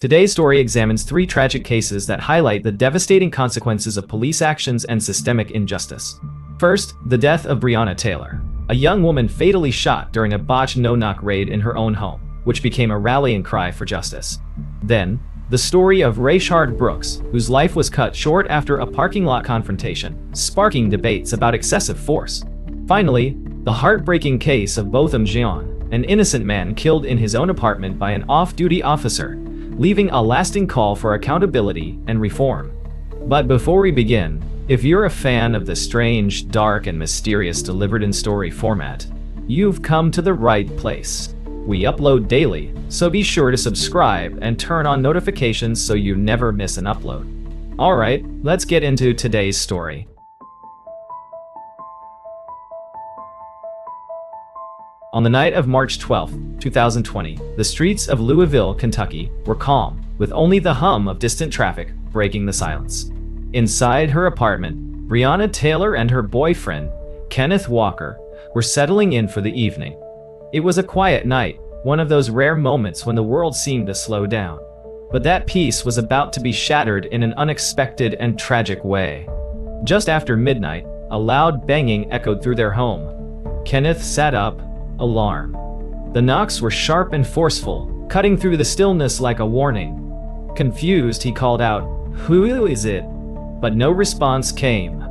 Today's story examines three tragic cases that highlight the devastating consequences of police actions and systemic injustice. First, the death of Breonna Taylor, a young woman fatally shot during a botched no-knock raid in her own home, which became a rallying cry for justice. Then, the story of Rayshard Brooks, whose life was cut short after a parking lot confrontation, sparking debates about excessive force. Finally, the heartbreaking case of Botham Jean, an innocent man killed in his own apartment by an off-duty officer, leaving a lasting call for accountability and reform. But before we begin, if you're a fan of the strange, dark, and mysterious delivered in story format, you've come to the right place. We upload daily, so be sure to subscribe and turn on notifications so you never miss an upload. Alright, let's get into today's story. On the night of March 12, 2020, the streets of Louisville, Kentucky were calm, with only the hum of distant traffic breaking the silence. Inside her apartment, Breonna Taylor and her boyfriend, Kenneth Walker, were settling in for the evening. It was a quiet night, one of those rare moments when the world seemed to slow down. But that peace was about to be shattered in an unexpected and tragic way. Just after midnight, a loud banging echoed through their home. Kenneth sat up, alarm. The knocks were sharp and forceful, cutting through the stillness like a warning. Confused, he called out, "Who is it?" But no response came.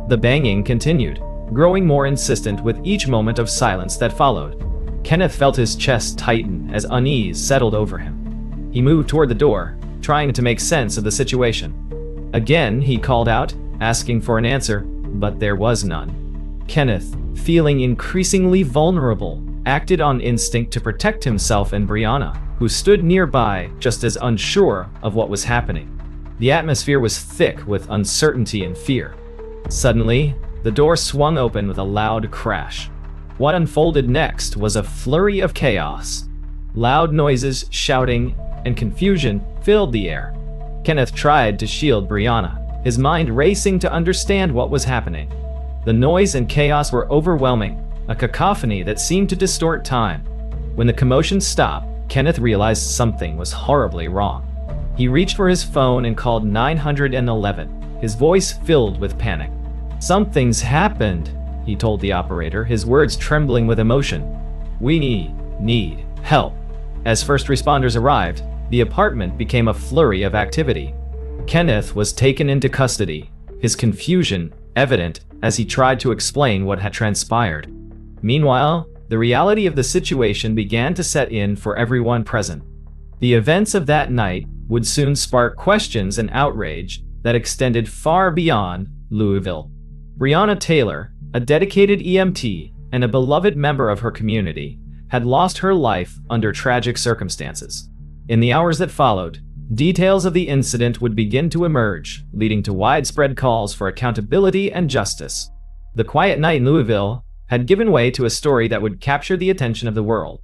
The banging continued, growing more insistent with each moment of silence that followed. Kenneth felt his chest tighten as unease settled over him. He moved toward the door, trying to make sense of the situation. Again, he called out, asking for an answer, but there was none. Kenneth, feeling increasingly vulnerable, acted on instinct to protect himself and Breonna, who stood nearby just as unsure of what was happening. The atmosphere was thick with uncertainty and fear. Suddenly, the door swung open with a loud crash. What unfolded next was a flurry of chaos. Loud noises, shouting, and confusion filled the air. Kenneth tried to shield Breonna, his mind racing to understand what was happening. The noise and chaos were overwhelming, a cacophony that seemed to distort time. When the commotion stopped, Kenneth realized something was horribly wrong. He reached for his phone and called 911, his voice filled with panic. "Something's happened," he told the operator, his words trembling with emotion. "We need help." As first responders arrived, the apartment became a flurry of activity. Kenneth was taken into custody, his confusion evident as he tried to explain what had transpired. Meanwhile, the reality of the situation began to set in for everyone present. The events of that night would soon spark questions and outrage that extended far beyond Louisville. Breonna Taylor, a dedicated EMT and a beloved member of her community, had lost her life under tragic circumstances. In the hours that followed, details of the incident would begin to emerge, leading to widespread calls for accountability and justice. The quiet night in Louisville had given way to a story that would capture the attention of the world.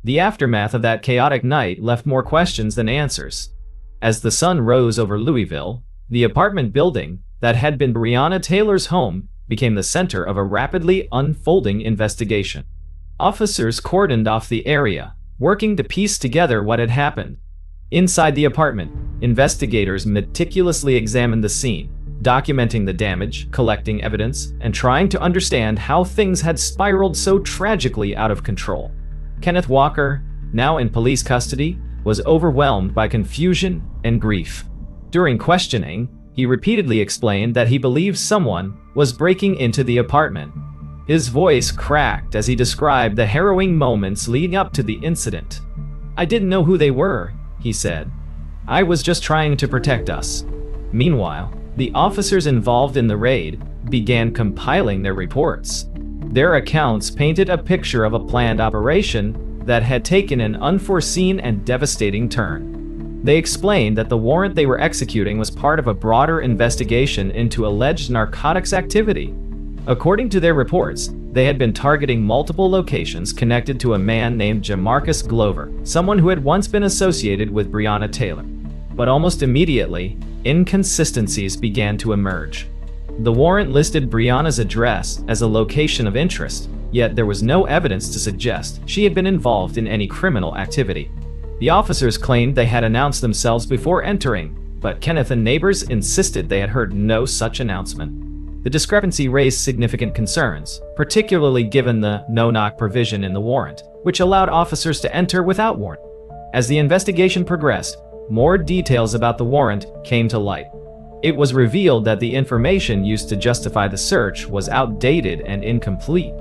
The aftermath of that chaotic night left more questions than answers. As the sun rose over Louisville, the apartment building that had been Breonna Taylor's home became the center of a rapidly unfolding investigation. Officers cordoned off the area, working to piece together what had happened. Inside the apartment, investigators meticulously examined the scene, documenting the damage, collecting evidence, and trying to understand how things had spiraled so tragically out of control. Kenneth Walker, now in police custody, was overwhelmed by confusion and grief. During questioning, he repeatedly explained that he believed someone was breaking into the apartment. His voice cracked as he described the harrowing moments leading up to the incident. "I didn't know who they were," he said. "I was just trying to protect us." Meanwhile, the officers involved in the raid began compiling their reports. Their accounts painted a picture of a planned operation that had taken an unforeseen and devastating turn. They explained that the warrant they were executing was part of a broader investigation into alleged narcotics activity. According to their reports, they had been targeting multiple locations connected to a man named Jamarcus Glover, someone who had once been associated with Breonna Taylor. But almost immediately, inconsistencies began to emerge. The warrant listed Breonna's address as a location of interest, yet there was no evidence to suggest she had been involved in any criminal activity. The officers claimed they had announced themselves before entering, but Kenneth and neighbors insisted they had heard no such announcement. The discrepancy raised significant concerns, particularly given the no-knock provision in the warrant, which allowed officers to enter without warrant. As the investigation progressed, more details about the warrant came to light. It was revealed that the information used to justify the search was outdated and incomplete.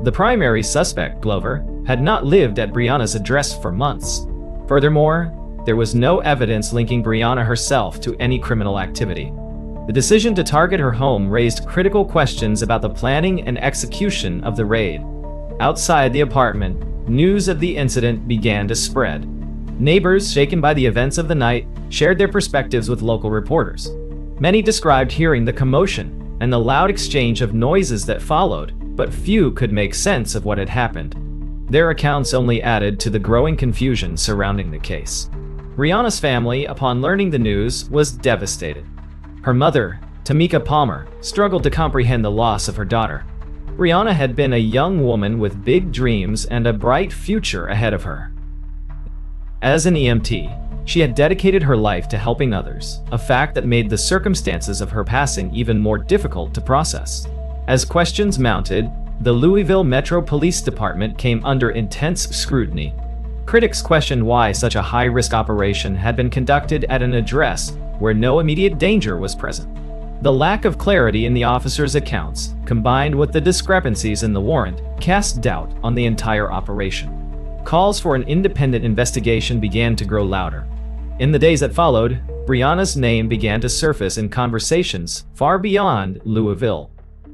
The primary suspect, Glover, had not lived at Breonna's address for months. Furthermore, there was no evidence linking Breonna herself to any criminal activity. The decision to target her home raised critical questions about the planning and execution of the raid. Outside the apartment, news of the incident began to spread. Neighbors, shaken by the events of the night, shared their perspectives with local reporters. Many described hearing the commotion and the loud exchange of noises that followed, but few could make sense of what had happened. Their accounts only added to the growing confusion surrounding the case. Breonna's family, upon learning the news, was devastated. Her mother, Tamika Palmer, struggled to comprehend the loss of her daughter. Breonna had been a young woman with big dreams and a bright future ahead of her. As an EMT, she had dedicated her life to helping others, a fact that made the circumstances of her passing even more difficult to process. As questions mounted, the Louisville Metro Police Department came under intense scrutiny. Critics questioned why such a high-risk operation had been conducted at an address where no immediate danger was present. The lack of clarity in the officers' accounts, combined with the discrepancies in the warrant, cast doubt on the entire operation. Calls for an independent investigation began to grow louder. In the days that followed, Breonna's name began to surface in conversations far beyond Louisville.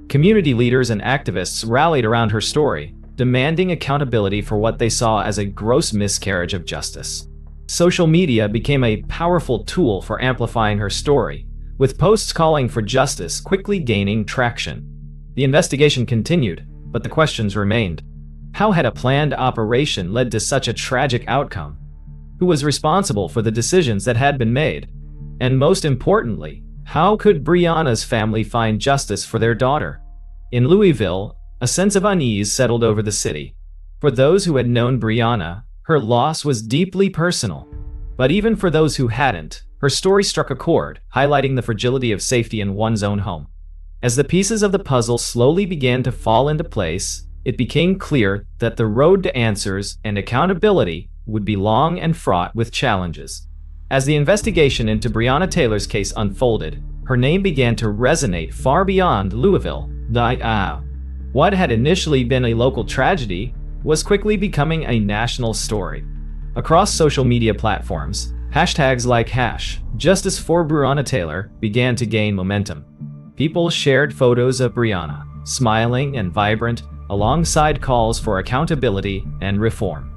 Community leaders and activists rallied around her story, demanding accountability for what they saw as a gross miscarriage of justice. Social media became a powerful tool for amplifying her story, with posts calling for justice quickly gaining traction. The investigation continued, but the questions remained. How had a planned operation led to such a tragic outcome? Who was responsible for the decisions that had been made? And most importantly, how could Breonna's family find justice for their daughter? In Louisville, a sense of unease settled over the city. For those who had known Breonna, her loss was deeply personal. But even for those who hadn't, her story struck a chord, highlighting the fragility of safety in one's own home. As the pieces of the puzzle slowly began to fall into place, it became clear that the road to answers and accountability would be long and fraught with challenges. As the investigation into Breonna Taylor's case unfolded, her name began to resonate far beyond Louisville. What had initially been a local tragedy was quickly becoming a national story. Across social media platforms, hashtags like #Justice for Breonna Taylor began to gain momentum. People shared photos of Breonna, smiling and vibrant, alongside calls for accountability and reform.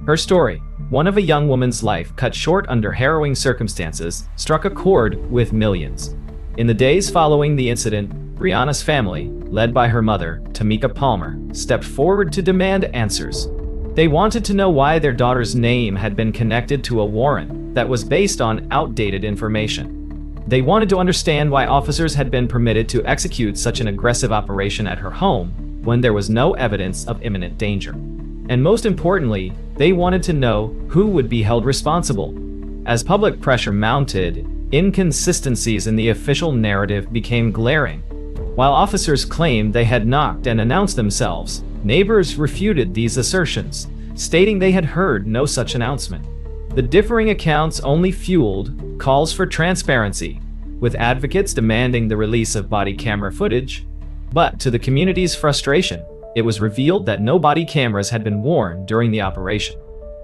Her story, one of a young woman's life cut short under harrowing circumstances, struck a chord with millions. In the days following the incident, Breonna's family, led by her mother, Tamika Palmer, stepped forward to demand answers. They wanted to know why their daughter's name had been connected to a warrant that was based on outdated information. They wanted to understand why officers had been permitted to execute such an aggressive operation at her home when there was no evidence of imminent danger. And most importantly, they wanted to know who would be held responsible. As public pressure mounted, inconsistencies in the official narrative became glaring. While officers claimed they had knocked and announced themselves, neighbors refuted these assertions, stating they had heard no such announcement. The differing accounts only fueled calls for transparency, with advocates demanding the release of body camera footage. But to the community's frustration, it was revealed that no body cameras had been worn during the operation.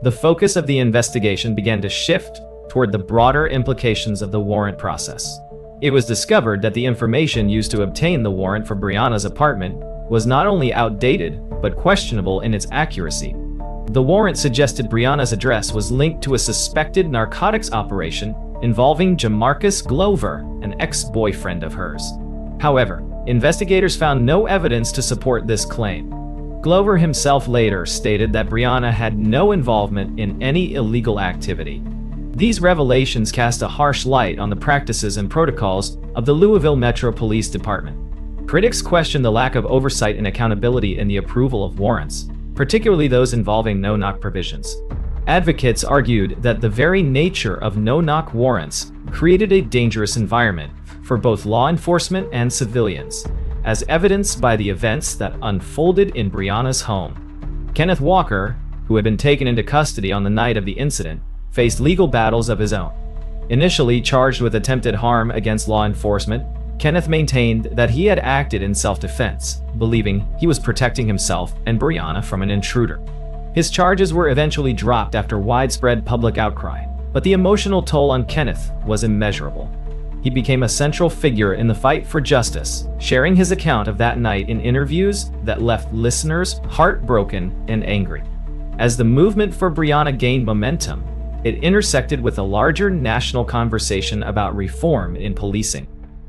The focus of the investigation began to shift toward the broader implications of the warrant process. It was discovered that the information used to obtain the warrant for Breonna's apartment was not only outdated, but questionable in its accuracy. The warrant suggested Breonna's address was linked to a suspected narcotics operation involving Jamarcus Glover, an ex-boyfriend of hers. However, investigators found no evidence to support this claim. Glover himself later stated that Breonna had no involvement in any illegal activity. These revelations cast a harsh light on the practices and protocols of the Louisville Metro Police Department. Critics questioned the lack of oversight and accountability in the approval of warrants, particularly those involving no-knock provisions. Advocates argued that the very nature of no-knock warrants created a dangerous environment for both law enforcement and civilians, as evidenced by the events that unfolded in Breonna's home. Kenneth Walker, who had been taken into custody on the night of the incident, faced legal battles of his own. Initially charged with attempted harm against law enforcement, Kenneth maintained that he had acted in self-defense, believing he was protecting himself and Breonna from an intruder. His charges were eventually dropped after widespread public outcry, but the emotional toll on Kenneth was immeasurable. He became a central figure in the fight for justice, sharing his account of that night in interviews that left listeners heartbroken and angry. As the movement for Breonna gained momentum, it intersected with a larger national conversation about reform in policing.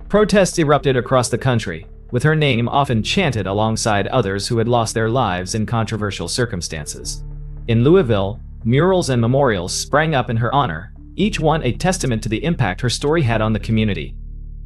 Protests erupted across the country, with her name often chanted alongside others who had lost their lives in controversial circumstances. In Louisville, murals and memorials sprang up in her honor, each one a testament to the impact her story had on the community.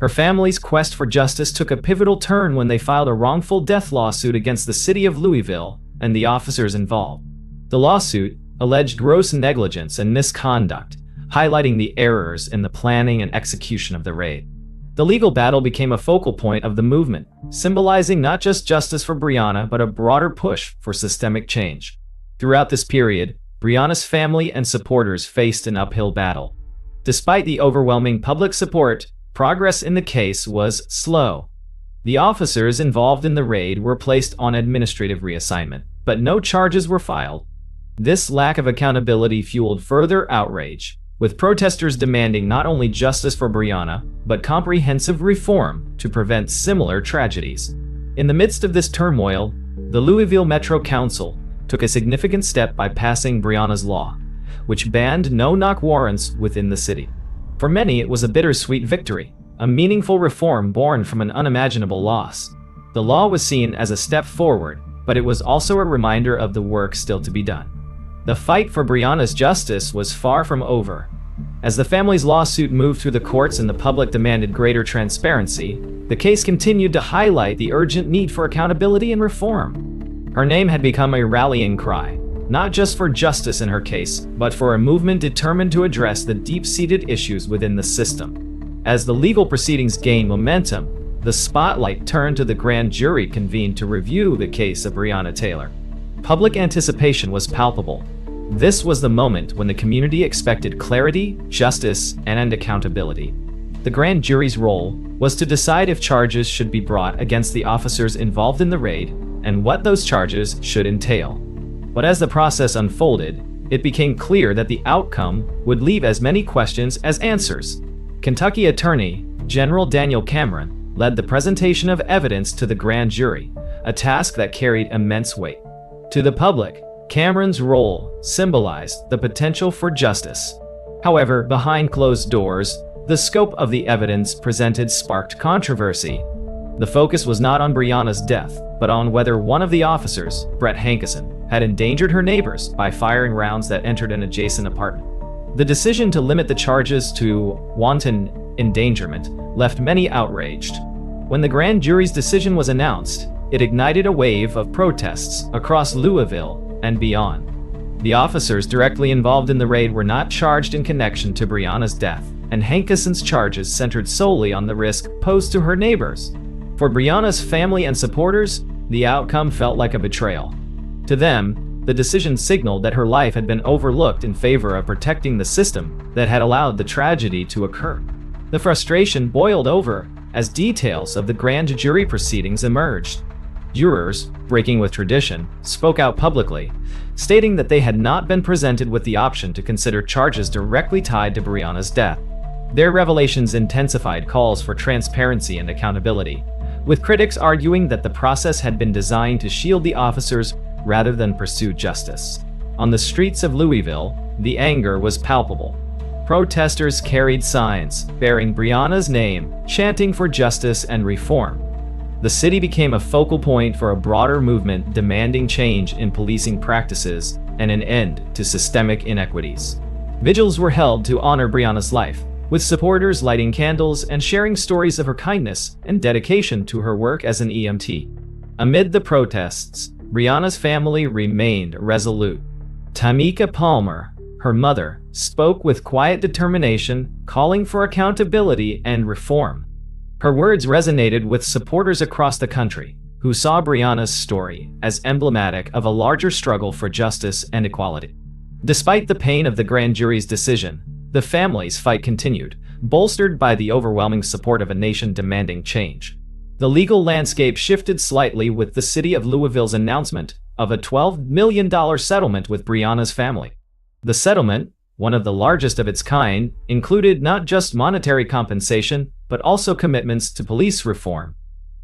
Her family's quest for justice took a pivotal turn when they filed a wrongful death lawsuit against the city of Louisville and the officers involved. The lawsuit alleged gross negligence and misconduct, highlighting the errors in the planning and execution of the raid. The legal battle became a focal point of the movement, symbolizing not just justice for Breonna, but a broader push for systemic change. Throughout this period, Breonna's family and supporters faced an uphill battle. Despite the overwhelming public support, progress in the case was slow. The officers involved in the raid were placed on administrative reassignment, but no charges were filed. This lack of accountability fueled further outrage, with protesters demanding not only justice for Breonna, but comprehensive reform to prevent similar tragedies. In the midst of this turmoil, the Louisville Metro Council took a significant step by passing Breonna's law, which banned no-knock warrants within the city. For many, it was a bittersweet victory, a meaningful reform born from an unimaginable loss. The law was seen as a step forward, but it was also a reminder of the work still to be done. The fight for Breonna's justice was far from over. As the family's lawsuit moved through the courts and the public demanded greater transparency, the case continued to highlight the urgent need for accountability and reform. Her name had become a rallying cry, not just for justice in her case, but for a movement determined to address the deep-seated issues within the system. As the legal proceedings gained momentum, the spotlight turned to the grand jury convened to review the case of Breonna Taylor. Public anticipation was palpable. This was the moment when the community expected clarity, justice, and accountability. The grand jury's role was to decide if charges should be brought against the officers involved in the raid and what those charges should entail. But as the process unfolded, it became clear that the outcome would leave as many questions as answers. Kentucky Attorney General Daniel Cameron led the presentation of evidence to the grand jury, a task that carried immense weight. To the public, Cameron's role symbolized the potential for justice. However, behind closed doors, the scope of the evidence presented sparked controversy. The focus was not on Breonna's death, but on whether one of the officers, Brett Hankison, had endangered her neighbors by firing rounds that entered an adjacent apartment. The decision to limit the charges to wanton endangerment left many outraged. When the grand jury's decision was announced, it ignited a wave of protests across Louisville and beyond. The officers directly involved in the raid were not charged in connection to Breonna's death, and Hankison's charges centered solely on the risk posed to her neighbors. For Breonna's family and supporters, the outcome felt like a betrayal. To them, the decision signaled that her life had been overlooked in favor of protecting the system that had allowed the tragedy to occur. The frustration boiled over as details of the grand jury proceedings emerged. Jurors, breaking with tradition, spoke out publicly, stating that they had not been presented with the option to consider charges directly tied to Breonna's death. Their revelations intensified calls for transparency and accountability, with critics arguing that the process had been designed to shield the officers rather than pursue justice. On the streets of Louisville, the anger was palpable. Protesters carried signs bearing Breonna's name, chanting for justice and reform. The city became a focal point for a broader movement demanding change in policing practices and an end to systemic inequities. Vigils were held to honor Breonna's life, with supporters lighting candles and sharing stories of her kindness and dedication to her work as an EMT. Amid the protests, Breonna's family remained resolute. Tamika Palmer, her mother, spoke with quiet determination, calling for accountability and reform. Her words resonated with supporters across the country, who saw Breonna's story as emblematic of a larger struggle for justice and equality. Despite the pain of the grand jury's decision, the family's fight continued, bolstered by the overwhelming support of a nation demanding change. The legal landscape shifted slightly with the city of Louisville's announcement of a $12 million settlement with Breonna's family. The settlement, one of the largest of its kind, included not just monetary compensation, but also commitments to police reform.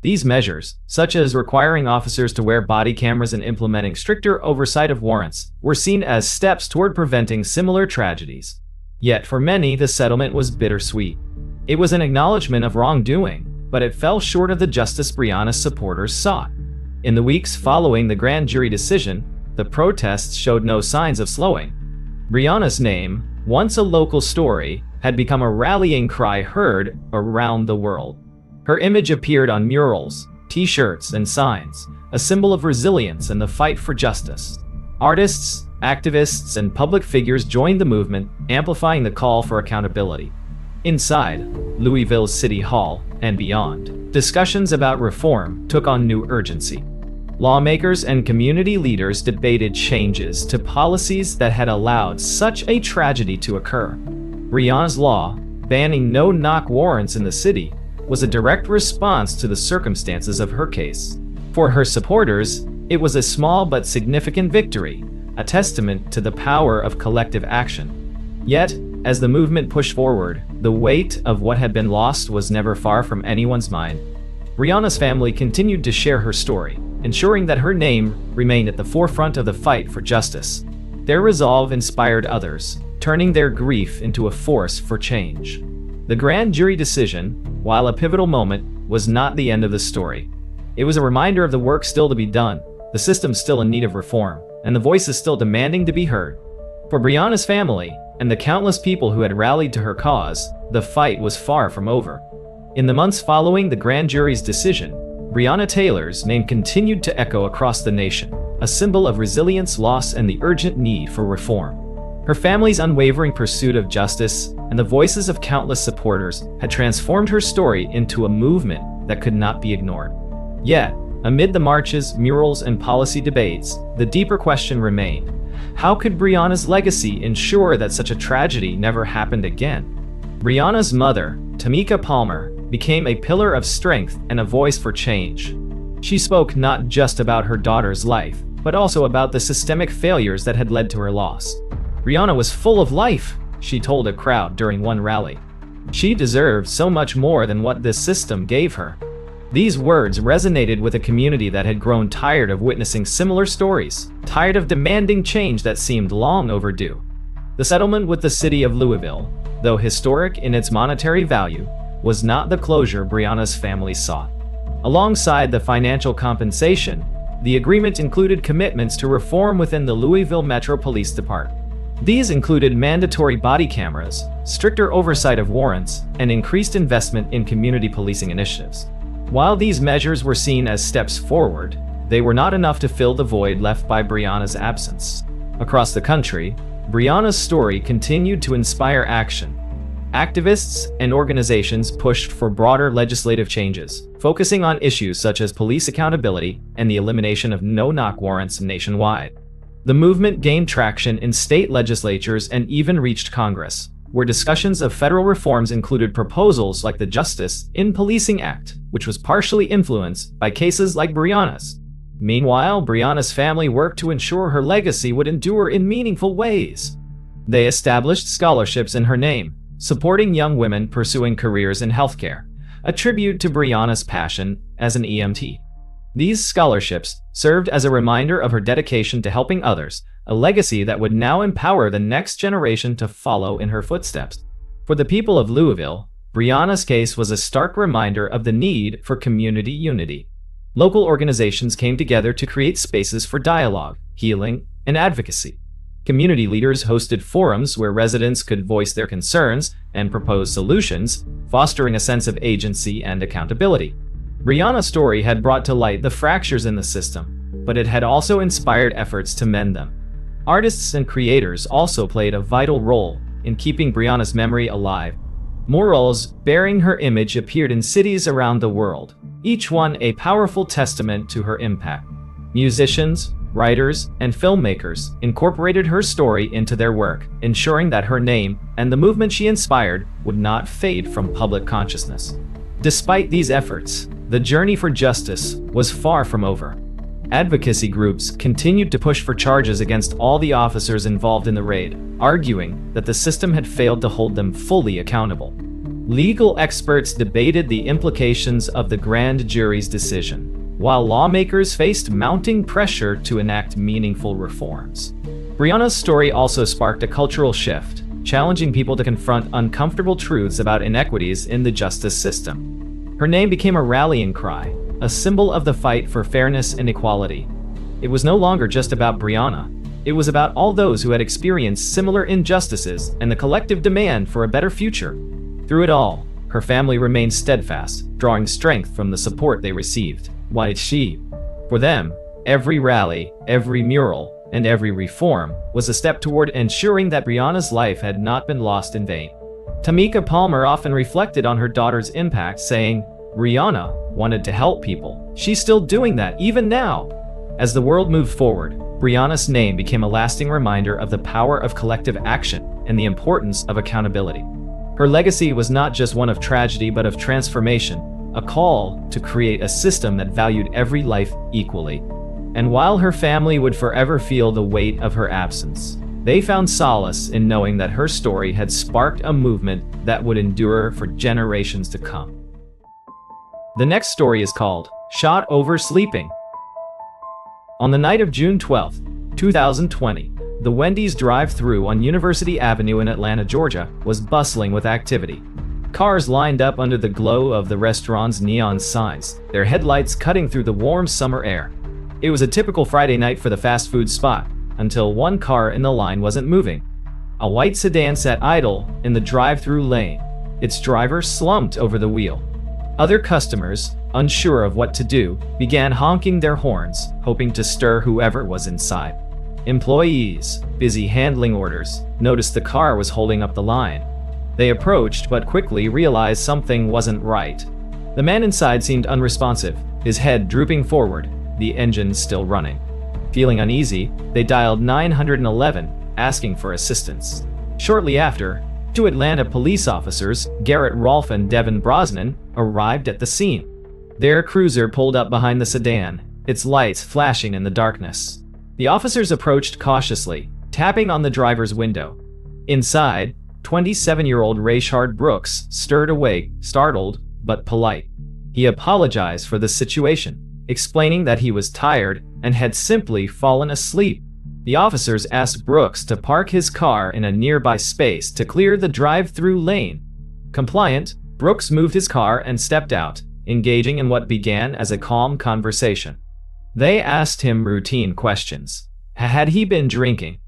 These measures, such as requiring officers to wear body cameras and implementing stricter oversight of warrants, were seen as steps toward preventing similar tragedies. Yet for many, the settlement was bittersweet. It was an acknowledgement of wrongdoing, but it fell short of the justice Breonna's supporters sought. In the weeks following the grand jury decision, the protests showed no signs of slowing. Breonna's name, once a local story, had become a rallying cry heard around the world. Her image appeared on murals, t-shirts, and signs, a symbol of resilience and the fight for justice. Artists, activists, and public figures joined the movement, amplifying the call for accountability. Inside Louisville's City Hall and beyond, discussions about reform took on new urgency. Lawmakers and community leaders debated changes to policies that had allowed such a tragedy to occur. Breonna's law, banning no-knock warrants in the city, was a direct response to the circumstances of her case. For her supporters, it was a small but significant victory, a testament to the power of collective action. Yet, as the movement pushed forward, the weight of what had been lost was never far from anyone's mind. Breonna's family continued to share her story, ensuring that her name remained at the forefront of the fight for justice. Their resolve inspired others, turning their grief into a force for change. The grand jury decision, while a pivotal moment, was not the end of the story. It was a reminder of the work still to be done, the system still in need of reform, and the voices still demanding to be heard. For Breonna's family, and the countless people who had rallied to her cause, the fight was far from over. In the months following the grand jury's decision, Breonna Taylor's name continued to echo across the nation, a symbol of resilience, loss, and the urgent need for reform. Her family's unwavering pursuit of justice and the voices of countless supporters had transformed her story into a movement that could not be ignored. Yet, amid the marches, murals, and policy debates, the deeper question remained: how could Breonna's legacy ensure that such a tragedy never happened again? Breonna's mother, Tamika Palmer, became a pillar of strength and a voice for change. She spoke not just about her daughter's life, but also about the systemic failures that had led to her loss. Breonna was full of life, she told a crowd during one rally. She deserved so much more than what this system gave her. These words resonated with a community that had grown tired of witnessing similar stories, tired of demanding change that seemed long overdue. The settlement with the city of Louisville, though historic in its monetary value, was not the closure Breonna's family sought. Alongside the financial compensation, the agreement included commitments to reform within the Louisville Metro Police Department. These included mandatory body cameras, stricter oversight of warrants, and increased investment in community policing initiatives. While these measures were seen as steps forward, they were not enough to fill the void left by Breonna's absence. Across the country, Breonna's story continued to inspire action. Activists and organizations pushed for broader legislative changes, focusing on issues such as police accountability and the elimination of no-knock warrants nationwide. The movement gained traction in state legislatures and even reached Congress, where discussions of federal reforms included proposals like the Justice in Policing Act, which was partially influenced by cases like Breonna's. Meanwhile, Breonna's family worked to ensure her legacy would endure in meaningful ways. They established scholarships in her name, supporting young women pursuing careers in healthcare, a tribute to Breonna's passion as an EMT. These scholarships served as a reminder of her dedication to helping others, a legacy that would now empower the next generation to follow in her footsteps. For the people of Louisville, Breonna's case was a stark reminder of the need for community unity. Local organizations came together to create spaces for dialogue, healing, and advocacy. Community leaders hosted forums where residents could voice their concerns and propose solutions, fostering a sense of agency and accountability. Breonna's story had brought to light the fractures in the system, but it had also inspired efforts to mend them. Artists and creators also played a vital role in keeping Breonna's memory alive. Murals bearing her image appeared in cities around the world, each one a powerful testament to her impact. Musicians, writers, and filmmakers incorporated her story into their work, ensuring that her name and the movement she inspired would not fade from public consciousness. Despite these efforts, the journey for justice was far from over. Advocacy groups continued to push for charges against all the officers involved in the raid, arguing that the system had failed to hold them fully accountable. Legal experts debated the implications of the grand jury's decision, while lawmakers faced mounting pressure to enact meaningful reforms. Breonna's story also sparked a cultural shift, challenging people to confront uncomfortable truths about inequities in the justice system. Her name became a rallying cry, a symbol of the fight for fairness and equality. It was no longer just about Breonna. It was about all those who had experienced similar injustices and the collective demand for a better future. Through it all, her family remained steadfast, drawing strength from the support they received. Why did she? For them, every rally, every mural, and every reform was a step toward ensuring that Breonna's life had not been lost in vain. Tamika Palmer often reflected on her daughter's impact, saying, "Breonna wanted to help people. She's still doing that, even now." As the world moved forward, Breonna's name became a lasting reminder of the power of collective action and the importance of accountability. Her legacy was not just one of tragedy but of transformation, a call to create a system that valued every life equally. And while her family would forever feel the weight of her absence, they found solace in knowing that her story had sparked a movement that would endure for generations to come. The next story is called "Shot Over Sleeping." On the night of June 12, 2020, the Wendy's drive-thru on University Avenue in Atlanta, Georgia, was bustling with activity. Cars lined up under the glow of the restaurant's neon signs, their headlights cutting through the warm summer air. It was a typical Friday night for the fast food spot, until one car in the line wasn't moving. A white sedan sat idle in the drive-thru lane, its driver slumped over the wheel. Other customers, unsure of what to do, began honking their horns, hoping to stir whoever was inside. Employees, busy handling orders, noticed the car was holding up the line. They approached but quickly realized something wasn't right. The man inside seemed unresponsive, his head drooping forward, the engine still running. Feeling uneasy, they dialed 911, asking for assistance. Shortly after, two Atlanta police officers, Garrett Rolfe and Devin Brosnan, arrived at the scene. Their cruiser pulled up behind the sedan, its lights flashing in the darkness. The officers approached cautiously, tapping on the driver's window. Inside, 27-year-old Rayshard Brooks stirred awake, startled but polite. He apologized for the situation, explaining that he was tired and had simply fallen asleep. The officers asked Brooks to park his car in a nearby space to clear the drive-thru lane. Compliant, Brooks moved his car and stepped out, engaging in what began as a calm conversation. They asked him routine questions. Had he been drinking?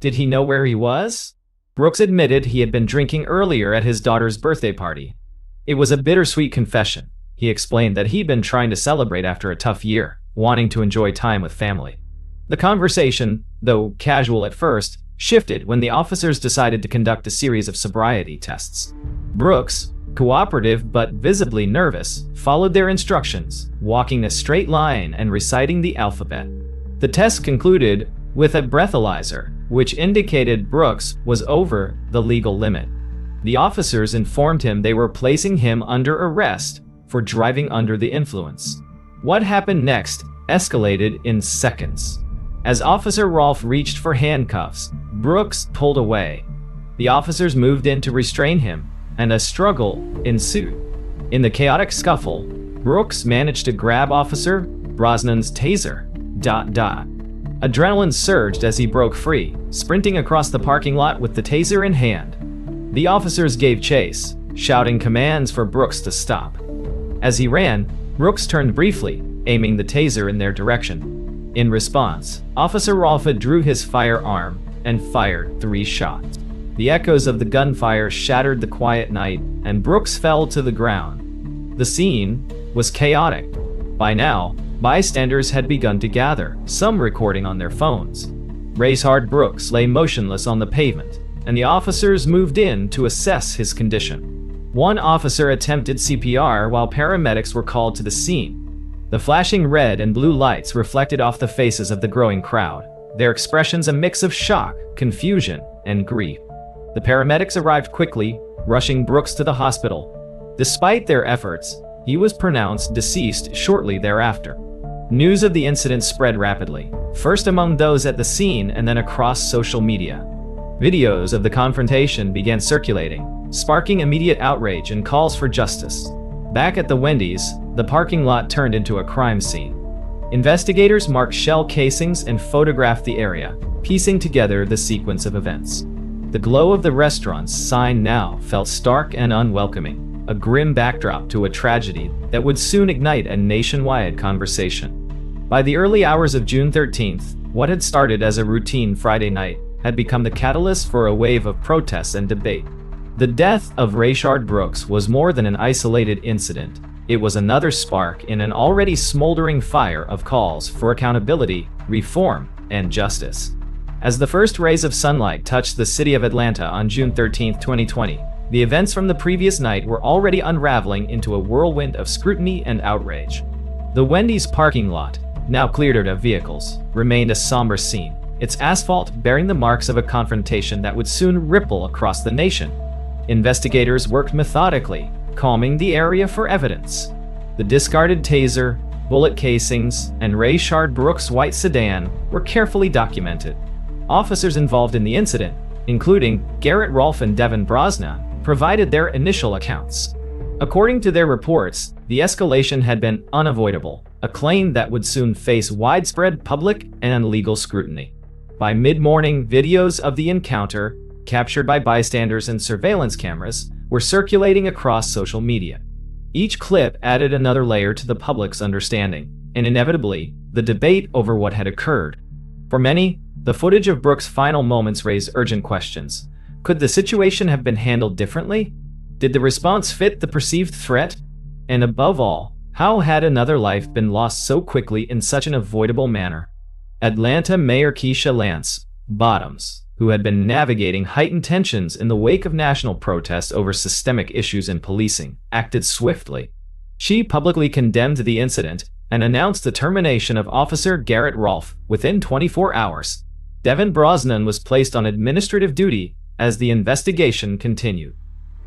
Did he know where he was? Brooks admitted he had been drinking earlier at his daughter's birthday party. It was a bittersweet confession. He explained that he'd been trying to celebrate after a tough year, wanting to enjoy time with family. The conversation, though casual at first, shifted when the officers decided to conduct a series of sobriety tests. Brooks, cooperative but visibly nervous, followed their instructions, walking a straight line and reciting the alphabet. The test concluded with a breathalyzer, which indicated Brooks was over the legal limit. The officers informed him they were placing him under arrest for driving under the influence. What happened next escalated in seconds. As Officer Rolfe reached for handcuffs, Brooks pulled away. The officers moved in to restrain him, and a struggle ensued. In the chaotic scuffle, Brooks managed to grab Officer Brosnan's taser. Adrenaline surged as he broke free, sprinting across the parking lot with the taser in hand. The officers gave chase, shouting commands for Brooks to stop. As he ran, Brooks turned briefly, aiming the taser in their direction. In response, Officer Rolfe drew his firearm and fired 3 shots. The echoes of the gunfire shattered the quiet night, and Brooks fell to the ground. The scene was chaotic. By now, bystanders had begun to gather, some recording on their phones. Rayshard Brooks lay motionless on the pavement, and the officers moved in to assess his condition. One officer attempted CPR while paramedics were called to the scene. The flashing red and blue lights reflected off the faces of the growing crowd, their expressions a mix of shock, confusion, and grief. The paramedics arrived quickly, rushing Brooks to the hospital. Despite their efforts, he was pronounced deceased shortly thereafter. News of the incident spread rapidly, first among those at the scene and then across social media. Videos of the confrontation began circulating, sparking immediate outrage and calls for justice. Back at the Wendy's, the parking lot turned into a crime scene. Investigators marked shell casings and photographed the area, piecing together the sequence of events. The glow of the restaurant's sign now felt stark and unwelcoming, a grim backdrop to a tragedy that would soon ignite a nationwide conversation. By the early hours of June 13th, what had started as a routine Friday night had become the catalyst for a wave of protests and debate. The death of Rayshard Brooks was more than an isolated incident. It was another spark in an already smoldering fire of calls for accountability, reform, and justice. As the first rays of sunlight touched the city of Atlanta on June 13, 2020, the events from the previous night were already unraveling into a whirlwind of scrutiny and outrage. The Wendy's parking lot, now cleared of vehicles, remained a somber scene, its asphalt bearing the marks of a confrontation that would soon ripple across the nation. Investigators worked methodically, combing the area for evidence. The discarded taser, bullet casings, and Rayshard Brooks' white sedan were carefully documented. Officers involved in the incident, including Garrett Rolfe and Devin Brosnan, provided their initial accounts. According to their reports, the escalation had been unavoidable, a claim that would soon face widespread public and legal scrutiny. By mid-morning, videos of the encounter, captured by bystanders and surveillance cameras, were circulating across social media. Each clip added another layer to the public's understanding, and inevitably, the debate over what had occurred. For many, the footage of Brooks' final moments raised urgent questions. Could the situation have been handled differently? Did the response fit the perceived threat? And above all, how had another life been lost so quickly in such an avoidable manner? Atlanta Mayor Keisha Lance Bottoms, who had been navigating heightened tensions in the wake of national protests over systemic issues in policing, acted swiftly. She publicly condemned the incident and announced the termination of Officer Garrett Rolfe within 24 hours. Devin Brosnan was placed on administrative duty as the investigation continued.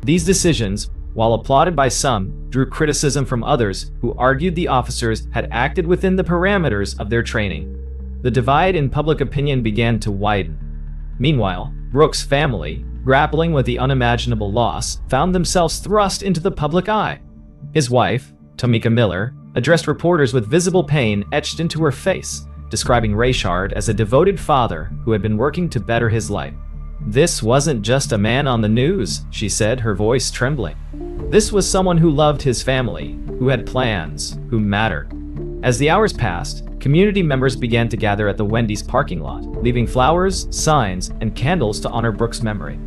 These decisions, while applauded by some, drew criticism from others who argued the officers had acted within the parameters of their training. The divide in public opinion began to widen. Meanwhile, Brooks' family, grappling with the unimaginable loss, found themselves thrust into the public eye. His wife, Tamika Miller, addressed reporters with visible pain etched into her face, describing Rayshard as a devoted father who had been working to better his life. "This wasn't just a man on the news," she said, her voice trembling. "This was someone who loved his family, who had plans, who mattered." As the hours passed, community members began to gather at the Wendy's parking lot, leaving flowers, signs, and candles to honor Brooks' memory.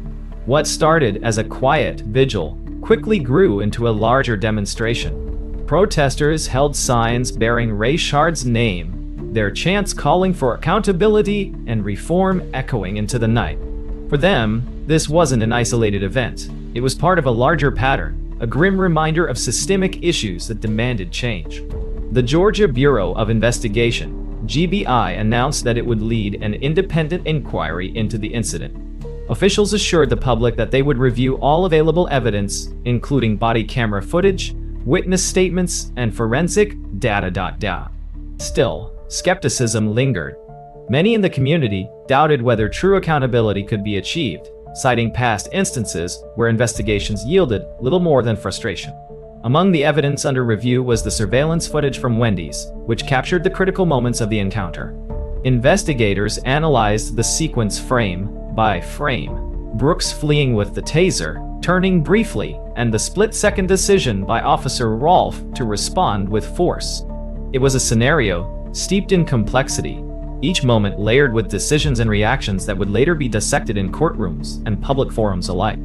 What started as a quiet vigil quickly grew into a larger demonstration. Protesters held signs bearing Rayshard's name, their chants calling for accountability and reform echoing into the night. For them, this wasn't an isolated event. It was part of a larger pattern, a grim reminder of systemic issues that demanded change. The Georgia Bureau of Investigation, GBI, announced that it would lead an independent inquiry into the incident. Officials assured the public that they would review all available evidence, including body camera footage, witness statements, and forensic data. Still, skepticism lingered. Many in the community doubted whether true accountability could be achieved, citing past instances where investigations yielded little more than frustration. Among the evidence under review was the surveillance footage from Wendy's, which captured the critical moments of the encounter. Investigators analyzed the sequence frame by frame, Brooks fleeing with the taser, turning briefly, and the split-second decision by Officer Rolfe to respond with force. It was a scenario steeped in complexity, each moment layered with decisions and reactions that would later be dissected in courtrooms and public forums alike.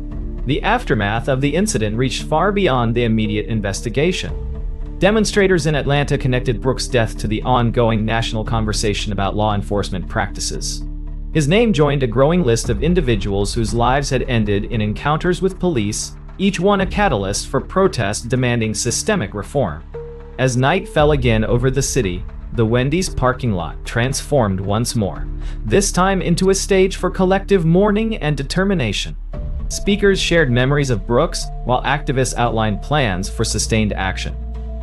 The aftermath of the incident reached far beyond the immediate investigation. Demonstrators in Atlanta connected Brooks' death to the ongoing national conversation about law enforcement practices. His name joined a growing list of individuals whose lives had ended in encounters with police, each one a catalyst for protests demanding systemic reform. As night fell again over the city, the Wendy's parking lot transformed once more, this time into a stage for collective mourning and determination. Speakers shared memories of Brooks, while activists outlined plans for sustained action.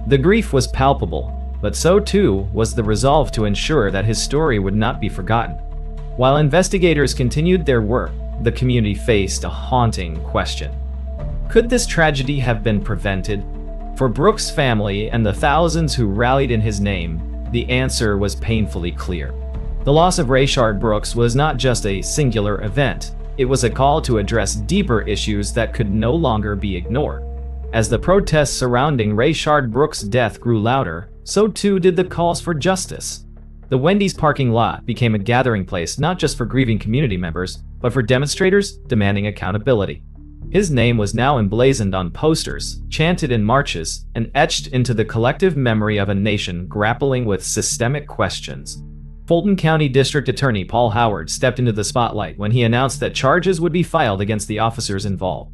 The grief was palpable, but so too was the resolve to ensure that his story would not be forgotten. While investigators continued their work, the community faced a haunting question. Could this tragedy have been prevented? For Brooks' family and the thousands who rallied in his name, the answer was painfully clear. The loss of Rayshard Brooks was not just a singular event, it was a call to address deeper issues that could no longer be ignored. As the protests surrounding Rayshard Brooks' death grew louder, so too did the calls for justice. The Wendy's parking lot became a gathering place not just for grieving community members, but for demonstrators demanding accountability. His name was now emblazoned on posters, chanted in marches, and etched into the collective memory of a nation grappling with systemic questions. Fulton County District Attorney Paul Howard stepped into the spotlight when he announced that charges would be filed against the officers involved.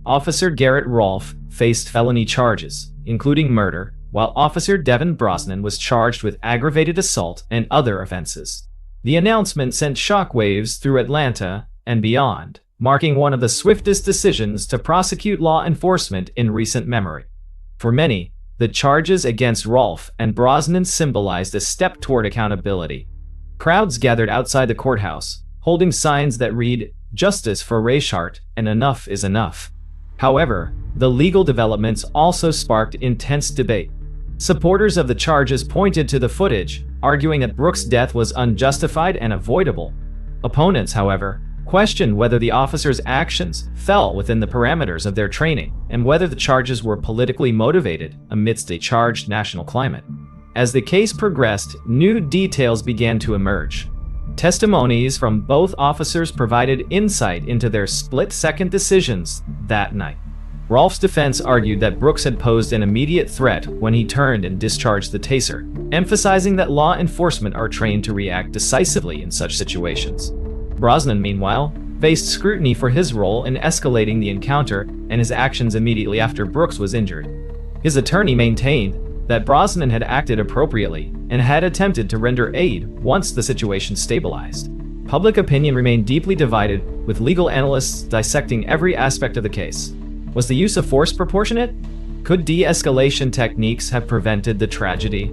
Officer Garrett Rolfe faced felony charges, including murder, while Officer Devin Brosnan was charged with aggravated assault and other offenses. The announcement sent shockwaves through Atlanta and beyond, marking one of the swiftest decisions to prosecute law enforcement in recent memory. For many, the charges against Rolfe and Brosnan symbolized a step toward accountability. Crowds gathered outside the courthouse, holding signs that read, "Justice for Rayshard," and "Enough is enough." However, the legal developments also sparked intense debate. Supporters of the charges pointed to the footage, arguing that Brooks' death was unjustified and avoidable. Opponents, however, questioned whether the officers' actions fell within the parameters of their training and whether the charges were politically motivated amidst a charged national climate. As the case progressed, new details began to emerge. Testimonies from both officers provided insight into their split-second decisions that night. Rolfe's defense argued that Brooks had posed an immediate threat when he turned and discharged the taser, emphasizing that law enforcement are trained to react decisively in such situations. Brosnan, meanwhile, faced scrutiny for his role in escalating the encounter and his actions immediately after Brooks was injured. His attorney maintained that Brosnan had acted appropriately and had attempted to render aid once the situation stabilized. Public opinion remained deeply divided, with legal analysts dissecting every aspect of the case. Was the use of force proportionate? Could de-escalation techniques have prevented the tragedy?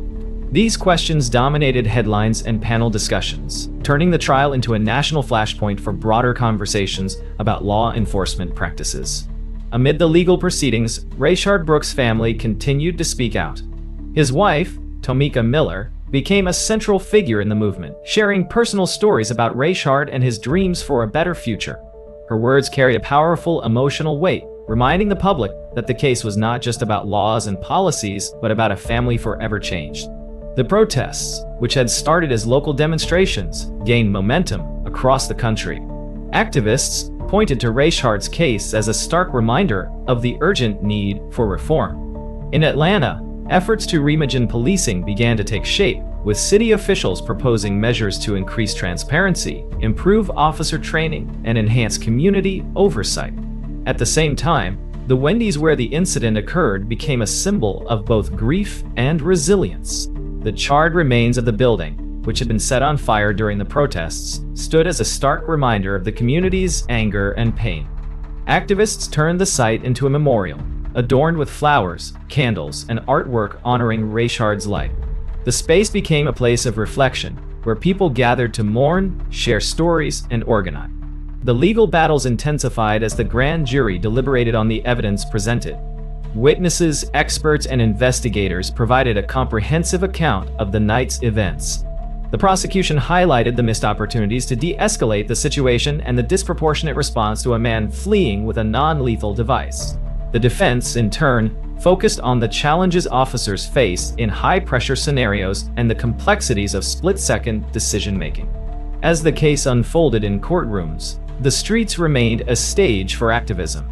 These questions dominated headlines and panel discussions, turning the trial into a national flashpoint for broader conversations about law enforcement practices. Amid the legal proceedings, Rayshard Brooks' family continued to speak out. His wife, Tomika Miller, became a central figure in the movement, sharing personal stories about Rayshard and his dreams for a better future. Her words carried a powerful emotional weight, reminding the public that the case was not just about laws and policies, but about a family forever changed. The protests, which had started as local demonstrations, gained momentum across the country. Activists pointed to Rayshard's case as a stark reminder of the urgent need for reform. In Atlanta, efforts to reimagine policing began to take shape, with city officials proposing measures to increase transparency, improve officer training, and enhance community oversight. At the same time, the Wendy's where the incident occurred became a symbol of both grief and resilience. The charred remains of the building, which had been set on fire during the protests, stood as a stark reminder of the community's anger and pain. Activists turned the site into a memorial, adorned with flowers, candles, and artwork honoring Rayshard's life. The space became a place of reflection, where people gathered to mourn, share stories, and organize. The legal battles intensified as the grand jury deliberated on the evidence presented. Witnesses, experts, and investigators provided a comprehensive account of the night's events. The prosecution highlighted the missed opportunities to de-escalate the situation and the disproportionate response to a man fleeing with a non-lethal device. The defense, in turn, focused on the challenges officers face in high-pressure scenarios and the complexities of split-second decision-making. As the case unfolded in courtrooms, the streets remained a stage for activism.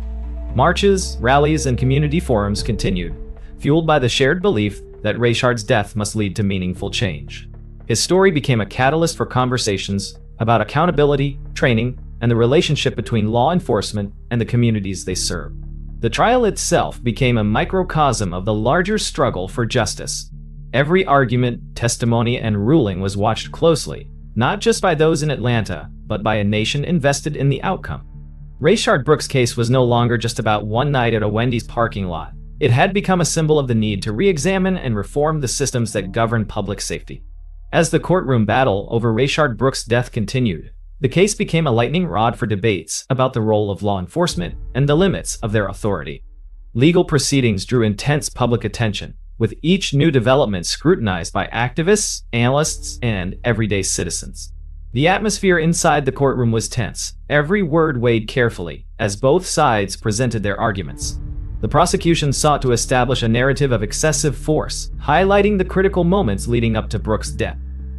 Marches, rallies, and community forums continued, fueled by the shared belief that Rayshard's death must lead to meaningful change. His story became a catalyst for conversations, about accountability, training, and the relationship between law enforcement and the communities they serve. The trial itself became a microcosm of the larger struggle for justice. Every argument, testimony, and ruling was watched closely, not just by those in Atlanta, but by a nation invested in the outcome. Rayshard Brooks' case was no longer just about one night at a Wendy's parking lot. It had become a symbol of the need to re-examine and reform the systems that govern public safety. As the courtroom battle over Rayshard Brooks' death continued, the case became a lightning rod for debates about the role of law enforcement and the limits of their authority. Legal proceedings drew intense public attention, with each new development scrutinized by activists, analysts, and everyday citizens. The atmosphere inside the courtroom was tense, every word weighed carefully, as both sides presented their arguments. The prosecution sought to establish a narrative of excessive force, highlighting the critical moments leading up to Brooks' death.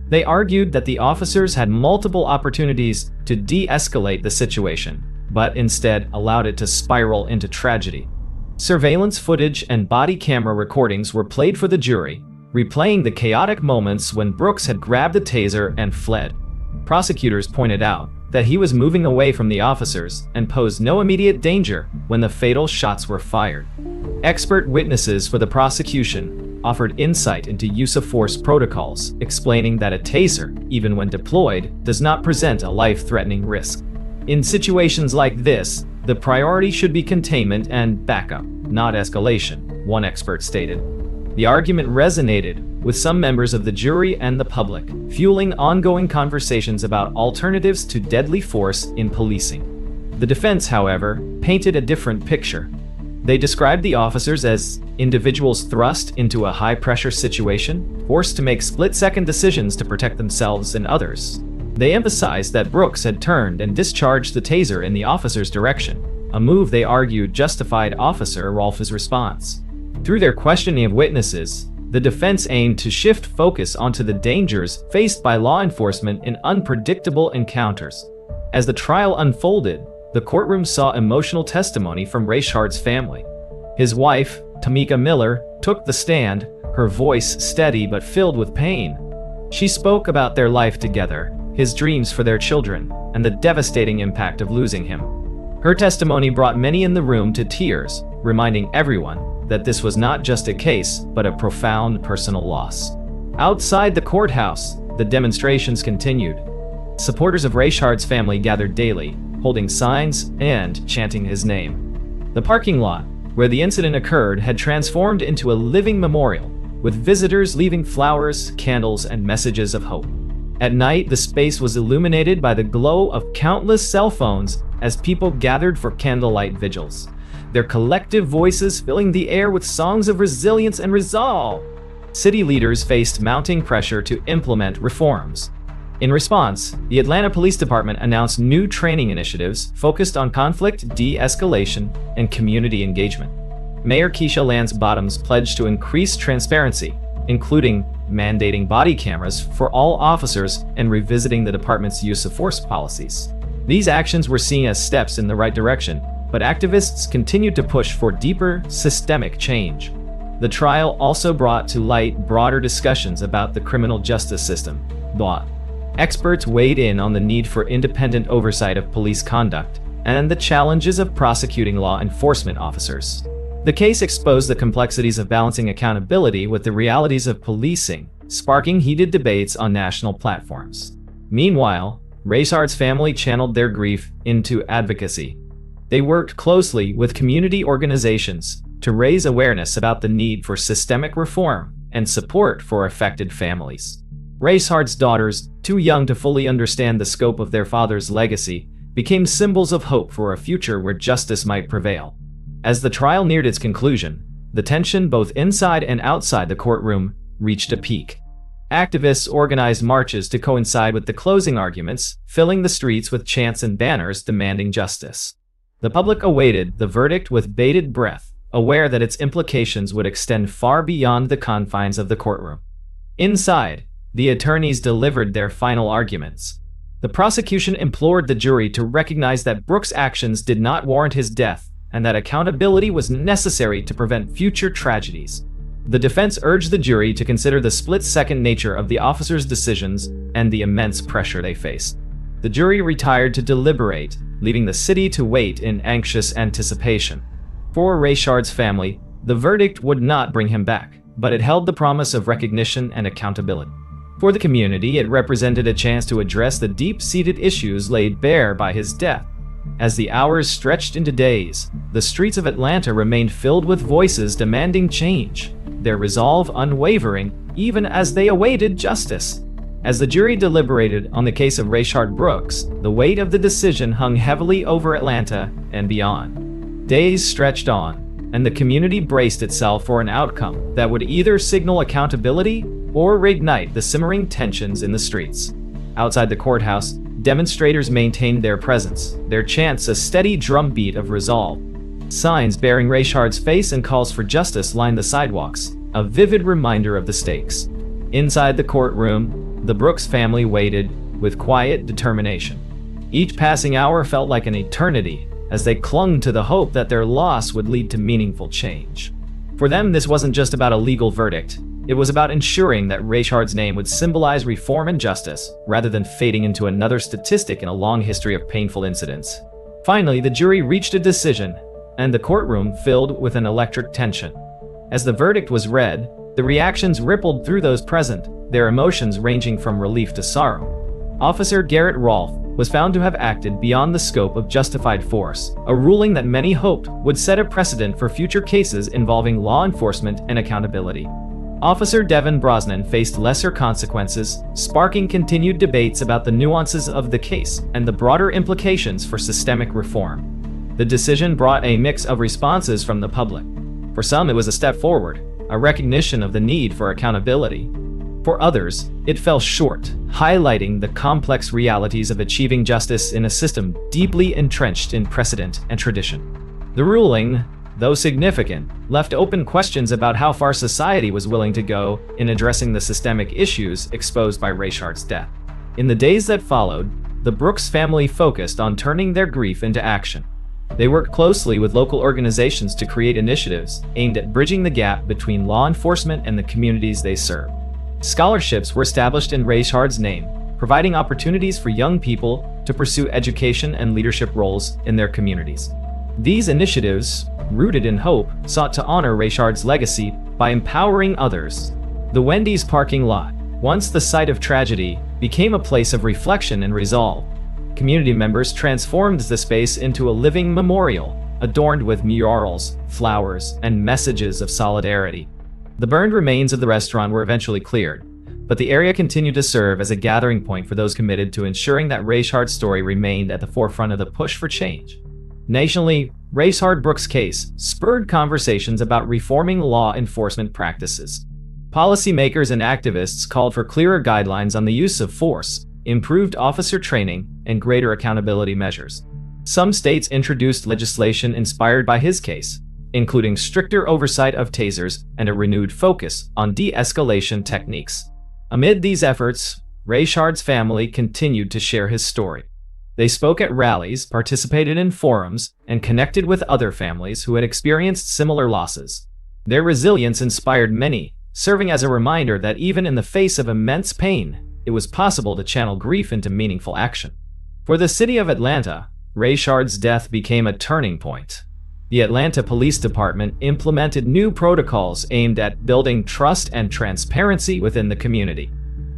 They argued that the officers had multiple opportunities to de-escalate the situation, but instead allowed it to spiral into tragedy. Surveillance footage and body camera recordings were played for the jury, replaying the chaotic moments when Brooks had grabbed the taser and fled. Prosecutors pointed out that he was moving away from the officers and posed no immediate danger when the fatal shots were fired. Expert witnesses for the prosecution offered insight into use-of-force protocols, explaining that a taser, even when deployed, does not present a life-threatening risk. In situations like this, the priority should be containment and backup, not escalation, one expert stated. The argument resonated with some members of the jury and the public, fueling ongoing conversations about alternatives to deadly force in policing. The defense, however, painted a different picture. They described the officers as individuals thrust into a high-pressure situation, forced to make split-second decisions to protect themselves and others. They emphasized that Brooks had turned and discharged the taser in the officer's direction, a move they argued justified Officer Rolfe's response. Through their questioning of witnesses, the defense aimed to shift focus onto the dangers faced by law enforcement in unpredictable encounters. As the trial unfolded, the courtroom saw emotional testimony from Rayshard's family. His wife, Tamika Miller, took the stand, her voice steady but filled with pain. She spoke about their life together, his dreams for their children, and the devastating impact of losing him. Her testimony brought many in the room to tears, reminding everyone that this was not just a case, but a profound personal loss. Outside the courthouse, the demonstrations continued. Supporters of Rayshard's family gathered daily, holding signs and chanting his name. The parking lot where the incident occurred had transformed into a living memorial, with visitors leaving flowers, candles, and messages of hope. At night, the space was illuminated by the glow of countless cell phones as people gathered for candlelight vigils, their collective voices filling the air with songs of resilience and resolve. City leaders faced mounting pressure to implement reforms. In response, the Atlanta Police Department announced new training initiatives focused on conflict de-escalation and community engagement. Mayor Keisha Lance Bottoms pledged to increase transparency, including mandating body cameras for all officers and revisiting the department's use of force policies. These actions were seen as steps in the right direction, but activists continued to push for deeper, systemic change. The trial also brought to light broader discussions about the criminal justice system. Experts weighed in on the need for independent oversight of police conduct and the challenges of prosecuting law enforcement officers. The case exposed the complexities of balancing accountability with the realities of policing, sparking heated debates on national platforms. Meanwhile, Rayshard's family channeled their grief into advocacy. They worked closely with community organizations to raise awareness about the need for systemic reform and support for affected families. Rayshard's daughters, too young to fully understand the scope of their father's legacy, became symbols of hope for a future where justice might prevail. As the trial neared its conclusion, the tension both inside and outside the courtroom reached a peak. Activists organized marches to coincide with the closing arguments, filling the streets with chants and banners demanding justice. The public awaited the verdict with bated breath, aware that its implications would extend far beyond the confines of the courtroom. Inside, the attorneys delivered their final arguments. The prosecution implored the jury to recognize that Brooks' actions did not warrant his death and that accountability was necessary to prevent future tragedies. The defense urged the jury to consider the split-second nature of the officers' decisions and the immense pressure they faced. The jury retired to deliberate, leaving the city to wait in anxious anticipation. For Rayshard's family, the verdict would not bring him back, but it held the promise of recognition and accountability. For the community, it represented a chance to address the deep-seated issues laid bare by his death. As the hours stretched into days, the streets of Atlanta remained filled with voices demanding change, their resolve unwavering even as they awaited justice. As the jury deliberated on the case of Rayshard Brooks, the weight of the decision hung heavily over Atlanta and beyond. Days stretched on, and the community braced itself for an outcome that would either signal accountability or reignite the simmering tensions in the streets. Outside the courthouse, demonstrators maintained their presence, their chants a steady drumbeat of resolve. Signs bearing Rayshard's face and calls for justice lined the sidewalks, a vivid reminder of the stakes. Inside the courtroom, the Brooks family waited with quiet determination. Each passing hour felt like an eternity as they clung to the hope that their loss would lead to meaningful change. For them, this wasn't just about a legal verdict. It was about ensuring that Rayshard's name would symbolize reform and justice, rather than fading into another statistic in a long history of painful incidents. Finally, the jury reached a decision, and the courtroom filled with an electric tension. As the verdict was read, the reactions rippled through those present, their emotions ranging from relief to sorrow. Officer Garrett Rolfe was found to have acted beyond the scope of justified force, a ruling that many hoped would set a precedent for future cases involving law enforcement and accountability. Officer Devin Brosnan faced lesser consequences, sparking continued debates about the nuances of the case and the broader implications for systemic reform. The decision brought a mix of responses from the public. For some, it was a step forward, a recognition of the need for accountability. For others, it fell short, highlighting the complex realities of achieving justice in a system deeply entrenched in precedent and tradition. The ruling, though significant, left open questions about how far society was willing to go in addressing the systemic issues exposed by Rayshard's death. In the days that followed, the Brooks family focused on turning their grief into action. They worked closely with local organizations to create initiatives aimed at bridging the gap between law enforcement and the communities they serve. Scholarships were established in Rayshard's name, providing opportunities for young people to pursue education and leadership roles in their communities. These initiatives, rooted in hope, sought to honor Rayshard's legacy by empowering others. The Wendy's parking lot, once the site of tragedy, became a place of reflection and resolve. Community members transformed the space into a living memorial, adorned with murals, flowers, and messages of solidarity. The burned remains of the restaurant were eventually cleared, but the area continued to serve as a gathering point for those committed to ensuring that Rayshard's story remained at the forefront of the push for change. Nationally, Rayshard Brooks' case spurred conversations about reforming law enforcement practices. Policymakers and activists called for clearer guidelines on the use of force, improved officer training, and greater accountability measures. Some states introduced legislation inspired by his case, including stricter oversight of tasers and a renewed focus on de-escalation techniques. Amid these efforts, Rayshard's family continued to share his story. They spoke at rallies, participated in forums, and connected with other families who had experienced similar losses. Their resilience inspired many, serving as a reminder that even in the face of immense pain, it was possible to channel grief into meaningful action. For the city of Atlanta, Rayshard's death became a turning point. The Atlanta Police Department implemented new protocols aimed at building trust and transparency within the community.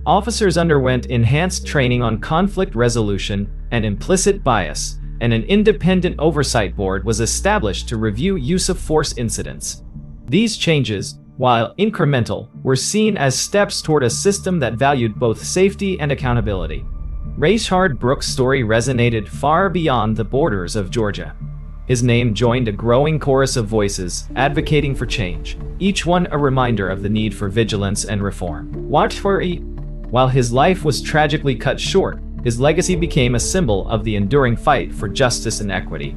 Officers underwent enhanced training on conflict resolution and implicit bias, and an independent oversight board was established to review use of force incidents. These changes, while incremental, were seen as steps toward a system that valued both safety and accountability. Rayshard Brooks' story resonated far beyond the borders of Georgia. His name joined a growing chorus of voices advocating for change, each one a reminder of the need for vigilance and reform. While his life was tragically cut short, his legacy became a symbol of the enduring fight for justice and equity.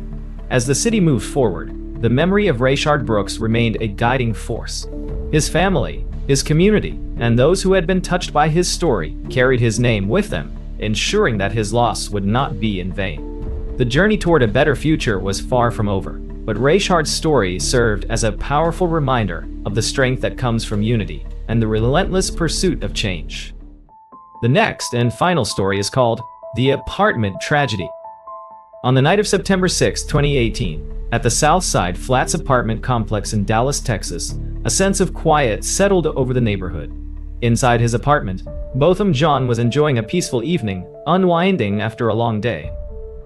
As the city moved forward, the memory of Rayshard Brooks remained a guiding force. His family, his community, and those who had been touched by his story carried his name with them, ensuring that his loss would not be in vain. The journey toward a better future was far from over, but Rayshard's story served as a powerful reminder of the strength that comes from unity and the relentless pursuit of change. The next and final story is called The apartment tragedy. On the night of September 6, 2018, at the Southside Flats apartment complex in Dallas, Texas, a sense of quiet settled over the neighborhood. Inside his apartment, Botham Jean was enjoying a peaceful evening, unwinding after a long day.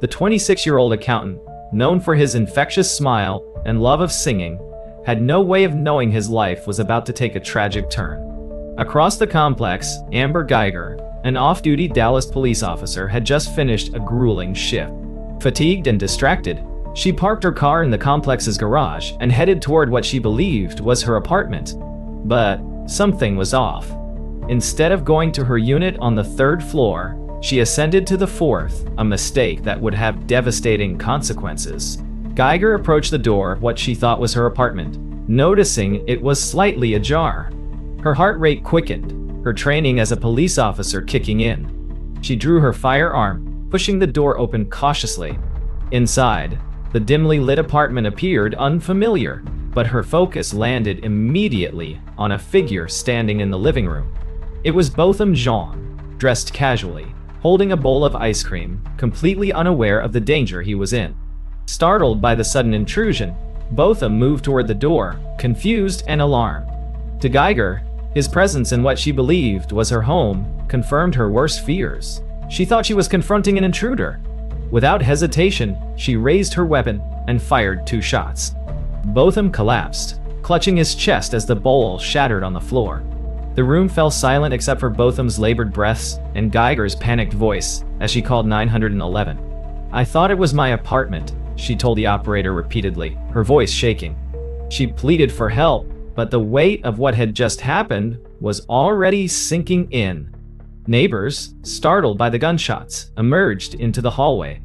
The 26-year-old accountant, known for his infectious smile and love of singing, had no way of knowing his life was about to take a tragic turn. Across the complex, Amber Geiger, an off-duty Dallas police officer, had just finished a grueling shift. Fatigued and distracted, she parked her car in the complex's garage and headed toward what she believed was her apartment. But something was off. Instead of going to her unit on the third floor, she ascended to the fourth, a mistake that would have devastating consequences. Geiger approached the door of what she thought was her apartment, noticing it was slightly ajar. Her heart rate quickened, her training as a police officer kicking in. She drew her firearm, pushing the door open cautiously. Inside, the dimly lit apartment appeared unfamiliar, but her focus landed immediately on a figure standing in the living room. It was Botham Jean, dressed casually, holding a bowl of ice cream, completely unaware of the danger he was in. Startled by the sudden intrusion, Botham moved toward the door, confused and alarmed. To Geiger, his presence in what she believed was her home confirmed her worst fears. She thought she was confronting an intruder. Without hesitation, she raised her weapon and fired 2 shots. Botham collapsed, clutching his chest as the bowl shattered on the floor. The room fell silent except for Botham's labored breaths and Geiger's panicked voice as she called 911. "I thought it was my apartment," she told the operator repeatedly, her voice shaking. She pleaded for help, but the weight of what had just happened was already sinking in. Neighbors, startled by the gunshots, emerged into the hallway.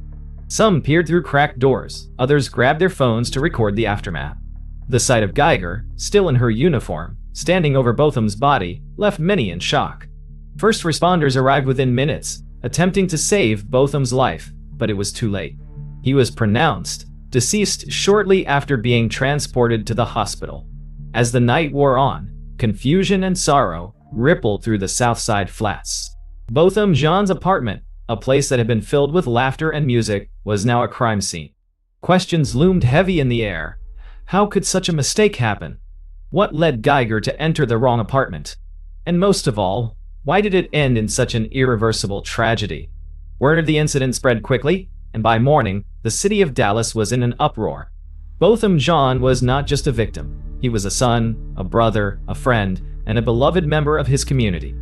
Some peered through cracked doors, others grabbed their phones to record the aftermath. The sight of Geiger, still in her uniform, standing over Botham's body, left many in shock. First responders arrived within minutes, attempting to save Botham's life, but it was too late. He was pronounced deceased shortly after being transported to the hospital. As the night wore on, confusion and sorrow rippled through the Southside Flats. Botham Jean's apartment, a place that had been filled with laughter and music, was now a crime scene. Questions loomed heavy in the air. How could such a mistake happen? What led Geiger to enter the wrong apartment? And most of all, why did it end in such an irreversible tragedy? Word of the incident spread quickly, and by morning, the city of Dallas was in an uproar. Botham Jean was not just a victim. He was a son, a brother, a friend, and a beloved member of his community.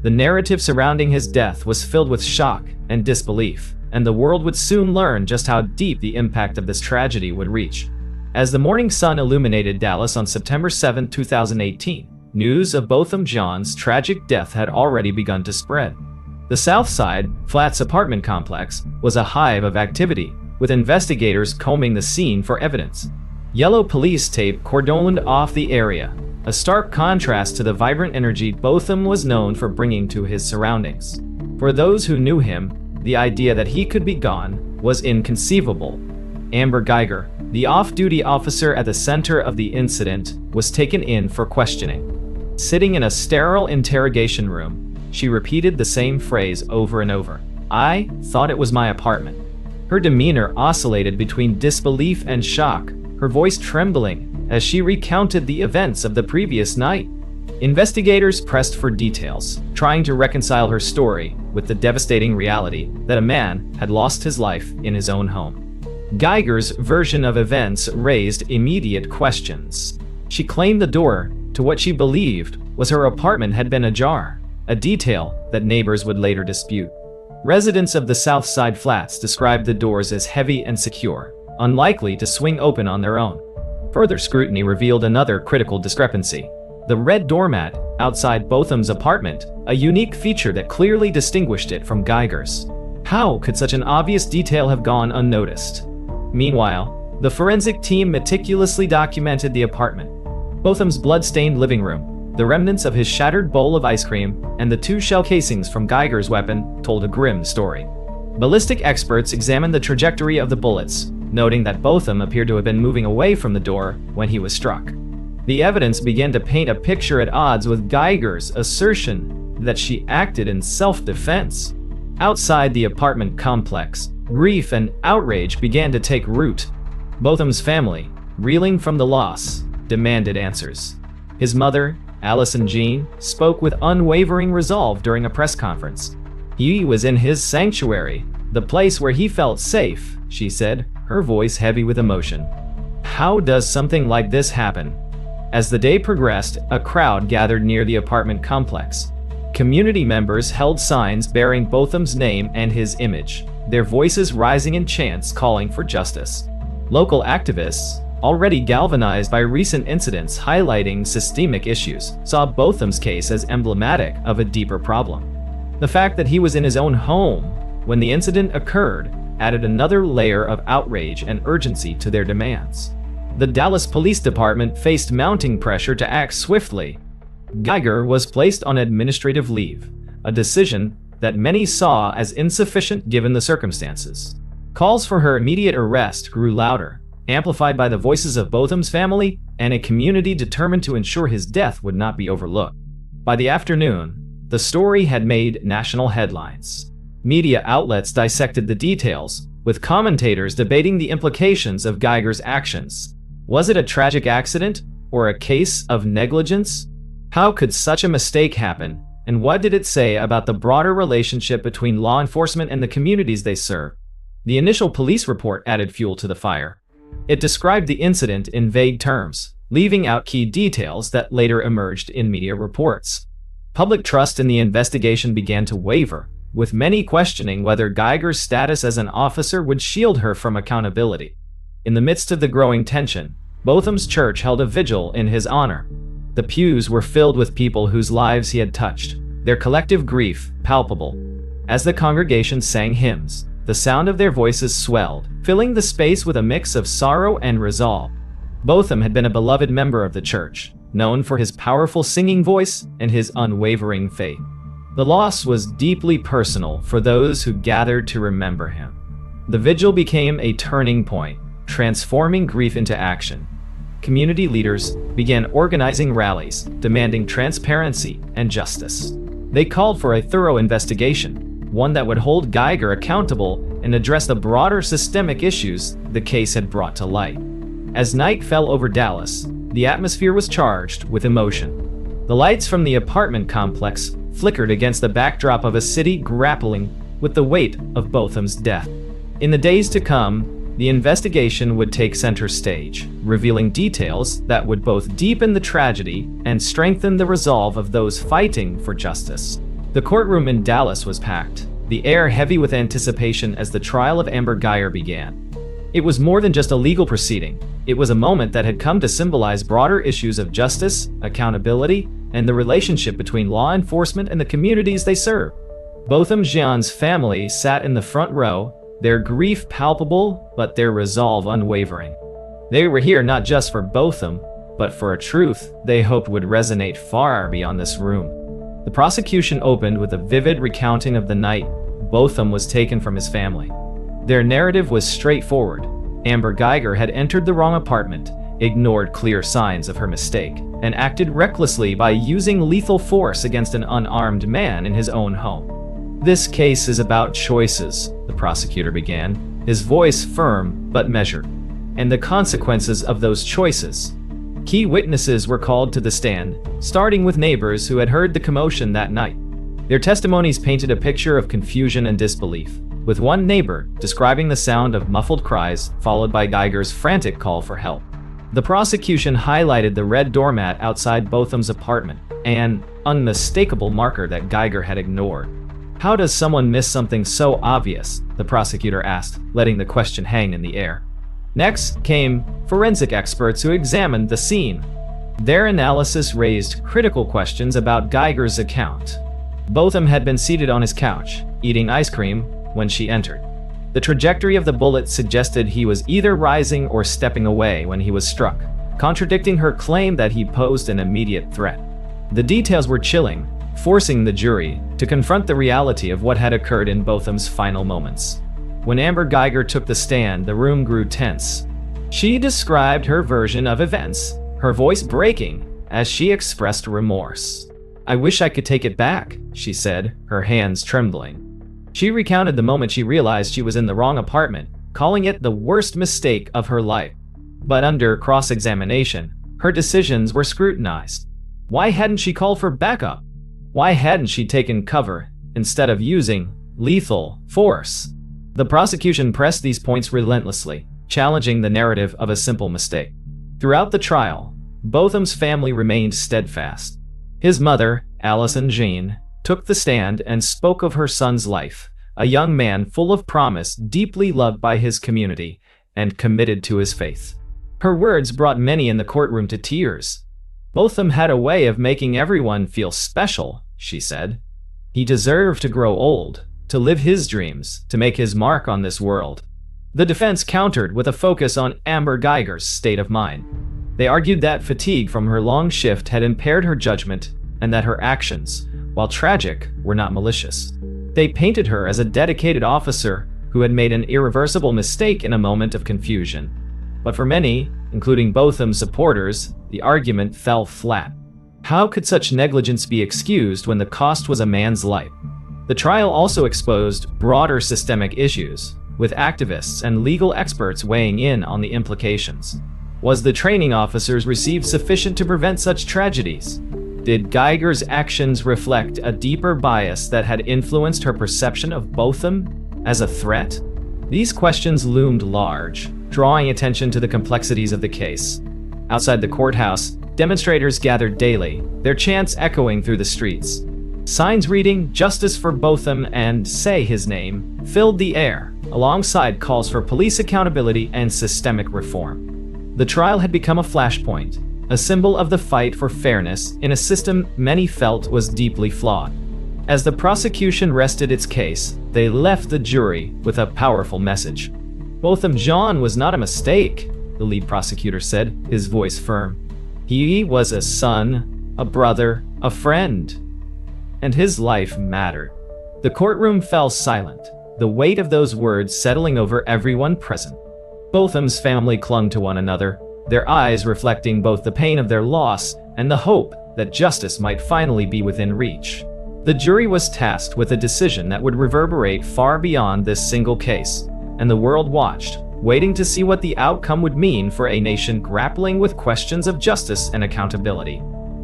The narrative surrounding his death was filled with shock and disbelief, and the world would soon learn just how deep the impact of this tragedy would reach. As the morning sun illuminated Dallas on September 7, 2018, news of Botham Jean's tragic death had already begun to spread. The Southside Flats apartment complex was a hive of activity, with investigators combing the scene for evidence. Yellow police tape cordoned off the area, a stark contrast to the vibrant energy Botham was known for bringing to his surroundings. For those who knew him, the idea that he could be gone was inconceivable. Amber Geiger, the off-duty officer at the center of the incident, was taken in for questioning. Sitting in a sterile interrogation room, she repeated the same phrase over and over. "I thought it was my apartment." Her demeanor oscillated between disbelief and shock, her voice trembling as she recounted the events of the previous night. Investigators pressed for details, trying to reconcile her story with the devastating reality that a man had lost his life in his own home. Geiger's version of events raised immediate questions. She claimed the door to what she believed was her apartment had been ajar, a detail that neighbors would later dispute. Residents of the Southside Flats described the doors as heavy and secure, unlikely to swing open on their own. Further scrutiny revealed another critical discrepancy. The red doormat outside Botham's apartment, a unique feature that clearly distinguished it from Geiger's. How could such an obvious detail have gone unnoticed? Meanwhile, the forensic team meticulously documented the apartment. Botham's blood-stained living room, the remnants of his shattered bowl of ice cream, and the 2 shell casings from Geiger's weapon told a grim story. Ballistic experts examined the trajectory of the bullets, noting that Botham appeared to have been moving away from the door when he was struck. The evidence began to paint a picture at odds with Geiger's assertion that she acted in self-defense. Outside the apartment complex, grief and outrage began to take root. Botham's family, reeling from the loss, demanded answers. His mother, Botham Jean, spoke with unwavering resolve during a press conference. He was in his sanctuary, the place where he felt safe, she said, her voice heavy with emotion. How does something like this happen? As the day progressed, a crowd gathered near the apartment complex. Community members held signs bearing Botham's name and his image, their voices rising in chants calling for justice. Local activists, already galvanized by recent incidents highlighting systemic issues, saw Botham's case as emblematic of a deeper problem. The fact that he was in his own home when the incident occurred added another layer of outrage and urgency to their demands. The Dallas Police Department faced mounting pressure to act swiftly. Geiger was placed on administrative leave, a decision that many saw as insufficient given the circumstances. Calls for her immediate arrest grew louder, amplified by the voices of Botham's family and a community determined to ensure his death would not be overlooked. By the afternoon, the story had made national headlines. Media outlets dissected the details, with commentators debating the implications of Geiger's actions. Was it a tragic accident or a case of negligence? How could such a mistake happen, and what did it say about the broader relationship between law enforcement and the communities they serve? The initial police report added fuel to the fire. It described the incident in vague terms, leaving out key details that later emerged in media reports. Public trust in the investigation began to waver, with many questioning whether Geiger's status as an officer would shield her from accountability. In the midst of the growing tension, Botham's church held a vigil in his honor. The pews were filled with people whose lives he had touched, their collective grief palpable. As the congregation sang hymns, the sound of their voices swelled, filling the space with a mix of sorrow and resolve. Botham had been a beloved member of the church, known for his powerful singing voice and his unwavering faith. The loss was deeply personal for those who gathered to remember him. The vigil became a turning point, transforming grief into action. Community leaders began organizing rallies, demanding transparency and justice. They called for a thorough investigation, one that would hold Geiger accountable and address the broader systemic issues the case had brought to light. As night fell over Dallas, the atmosphere was charged with emotion. The lights from the apartment complex flickered against the backdrop of a city grappling with the weight of Botham's death. In the days to come, the investigation would take center stage, revealing details that would both deepen the tragedy and strengthen the resolve of those fighting for justice. The courtroom in Dallas was packed, the air heavy with anticipation as the trial of Amber Geiger began. It was more than just a legal proceeding. It was a moment that had come to symbolize broader issues of justice, accountability, and the relationship between law enforcement and the communities they serve. Botham Jean's family sat in the front row, their grief palpable, but their resolve unwavering. They were here not just for Botham, but for a truth they hoped would resonate far beyond this room. The prosecution opened with a vivid recounting of the night Botham was taken from his family. Their narrative was straightforward. Amber Geiger had entered the wrong apartment, ignored clear signs of her mistake, and acted recklessly by using lethal force against an unarmed man in his own home. This case is about choices, the prosecutor began, his voice firm but measured, and the consequences of those choices. Key witnesses were called to the stand, starting with neighbors who had heard the commotion that night. Their testimonies painted a picture of confusion and disbelief, with one neighbor describing the sound of muffled cries followed by Geiger's frantic call for help. The prosecution highlighted the red doormat outside Botham's apartment, an unmistakable marker that Geiger had ignored. How does someone miss something so obvious? The prosecutor asked, letting the question hang in the air. Next came forensic experts who examined the scene. Their analysis raised critical questions about Geiger's account. Botham had been seated on his couch, eating ice cream, when she entered. The trajectory of the bullet suggested he was either rising or stepping away when he was struck, contradicting her claim that he posed an immediate threat. The details were chilling, forcing the jury to confront the reality of what had occurred in Botham's final moments. When Amber Geiger took the stand, the room grew tense. She described her version of events, her voice breaking as she expressed remorse. "I wish I could take it back," she said, her hands trembling. She recounted the moment she realized she was in the wrong apartment, calling it the worst mistake of her life. But under cross-examination, her decisions were scrutinized. Why hadn't she called for backup? Why hadn't she taken cover instead of using lethal force? The prosecution pressed these points relentlessly, challenging the narrative of a simple mistake. Throughout the trial, Botham's family remained steadfast. His mother, Botham Jean, took the stand and spoke of her son's life, a young man full of promise, deeply loved by his community, and committed to his faith. Her words brought many in the courtroom to tears. Botham had a way of making everyone feel special, she said. He deserved to grow old, to live his dreams, to make his mark on this world. The defense countered with a focus on Amber Guyger's state of mind. They argued that fatigue from her long shift had impaired her judgment and that her actions, while tragic, were not malicious. They painted her as a dedicated officer who had made an irreversible mistake in a moment of confusion. But for many, including Botham's supporters, the argument fell flat. How could such negligence be excused when the cost was a man's life? The trial also exposed broader systemic issues, with activists and legal experts weighing in on the implications. Was the training officers received sufficient to prevent such tragedies? Did Guyger's actions reflect a deeper bias that had influenced her perception of Botham as a threat? These questions loomed large, drawing attention to the complexities of the case. Outside the courthouse, demonstrators gathered daily, their chants echoing through the streets. Signs reading "Justice for Botham" and "Say his name" filled the air, alongside calls for police accountability and systemic reform. The trial had become a flashpoint, a symbol of the fight for fairness in a system many felt was deeply flawed. As the prosecution rested its case, they left the jury with a powerful message. Botham Jean was not a mistake, the lead prosecutor said, his voice firm. He was a son, a brother, a friend, and his life mattered. The courtroom fell silent, the weight of those words settling over everyone present. Botham's family clung to one another, their eyes reflecting both the pain of their loss and the hope that justice might finally be within reach. The jury was tasked with a decision that would reverberate far beyond this single case, and the world watched, waiting to see what the outcome would mean for a nation grappling with questions of justice and accountability.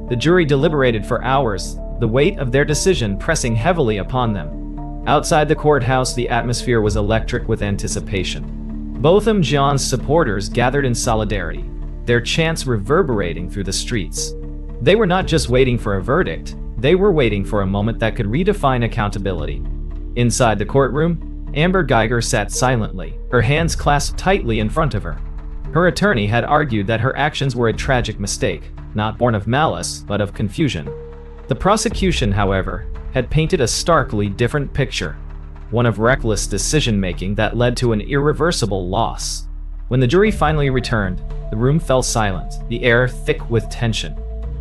The jury deliberated for hours, the weight of their decision pressing heavily upon them. Outside the courthouse, the atmosphere was electric with anticipation. Botham Jean's supporters gathered in solidarity, their chants reverberating through the streets. They were not just waiting for a verdict, they were waiting for a moment that could redefine accountability. Inside the courtroom, Amber Guyger sat silently, her hands clasped tightly in front of her. Her attorney had argued that her actions were a tragic mistake, not born of malice, but of confusion. The prosecution, however, had painted a starkly different picture, one of reckless decision-making that led to an irreversible loss. When the jury finally returned, the room fell silent, the air thick with tension.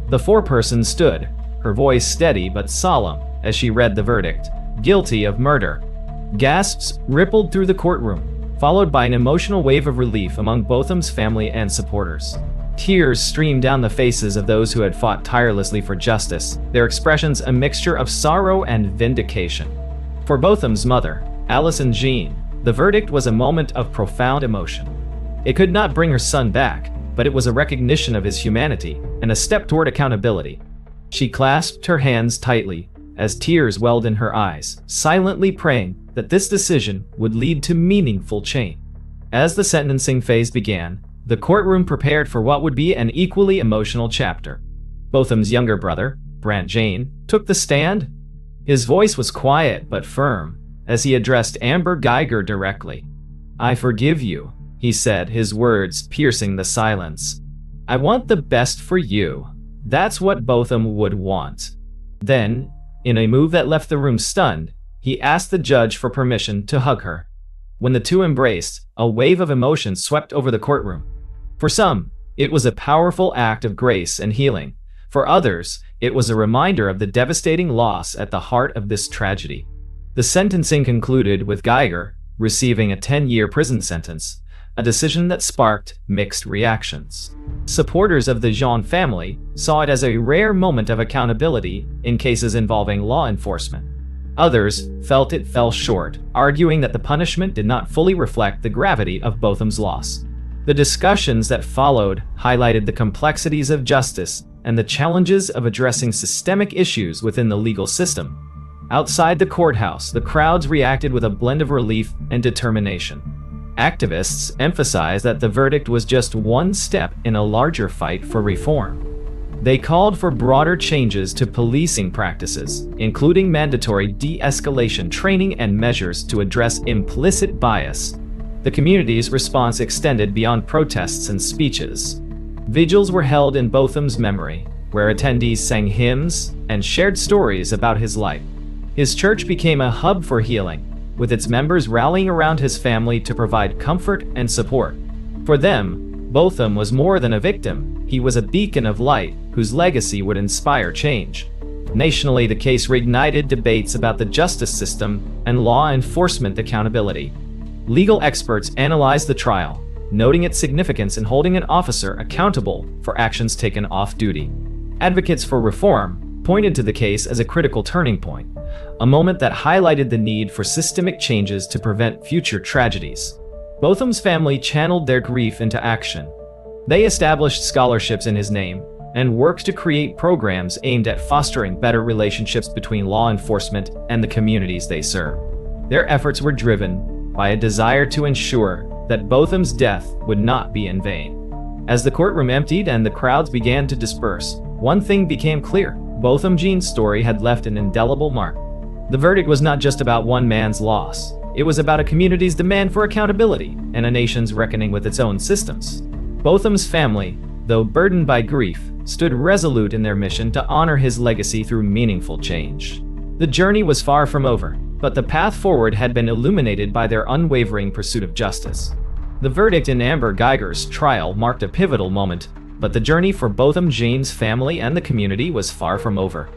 The foreperson stood, her voice steady but solemn, as she read the verdict, guilty of murder. Gasps rippled through the courtroom, followed by an emotional wave of relief among Botham's family and supporters. Tears streamed down the faces of those who had fought tirelessly for justice, their expressions a mixture of sorrow and vindication. For Botham's mother, Botham Jean, the verdict was a moment of profound emotion. It could not bring her son back, but it was a recognition of his humanity and a step toward accountability. She clasped her hands tightly as tears welled in her eyes, silently praying that this decision would lead to meaningful change. As the sentencing phase began, the courtroom prepared for what would be an equally emotional chapter. Botham's younger brother, Breonna Taylor, took the stand. His voice was quiet but firm as he addressed Amber Guyger directly. "I forgive you," he said, his words piercing the silence. "I want the best for you. That's what Botham would want." Then, in a move that left the room stunned, he asked the judge for permission to hug her. When the two embraced, a wave of emotion swept over the courtroom. For some, it was a powerful act of grace and healing. For others, it was a reminder of the devastating loss at the heart of this tragedy. The sentencing concluded with Guyger receiving a 10-year prison sentence, a decision that sparked mixed reactions. Supporters of the Jean family saw it as a rare moment of accountability in cases involving law enforcement. Others felt it fell short, arguing that the punishment did not fully reflect the gravity of Botham's loss. The discussions that followed highlighted the complexities of justice and the challenges of addressing systemic issues within the legal system. Outside the courthouse, the crowds reacted with a blend of relief and determination. Activists emphasized that the verdict was just one step in a larger fight for reform. They called for broader changes to policing practices, including mandatory de-escalation training and measures to address implicit bias. The community's response extended beyond protests and speeches. Vigils were held in Botham's memory, where attendees sang hymns and shared stories about his life. His church became a hub for healing, with its members rallying around his family to provide comfort and support. For them, Botham was more than a victim. He was a beacon of light whose legacy would inspire change. Nationally, the case reignited debates about the justice system and law enforcement accountability. Legal experts analyzed the trial, noting its significance in holding an officer accountable for actions taken off duty. Advocates for reform pointed to the case as a critical turning point, a moment that highlighted the need for systemic changes to prevent future tragedies. Botham's family channeled their grief into action. They established scholarships in his name and worked to create programs aimed at fostering better relationships between law enforcement and the communities they serve. Their efforts were driven by a desire to ensure that Botham's death would not be in vain. As the courtroom emptied and the crowds began to disperse, one thing became clear: Botham Jean's story had left an indelible mark. The verdict was not just about one man's loss. It was about a community's demand for accountability and a nation's reckoning with its own systems. Botham's family, though burdened by grief, stood resolute in their mission to honor his legacy through meaningful change. The journey was far from over, but the path forward had been illuminated by their unwavering pursuit of justice. The verdict in Amber Geiger's trial marked a pivotal moment, but the journey for Botham Jean's family and the community was far from over.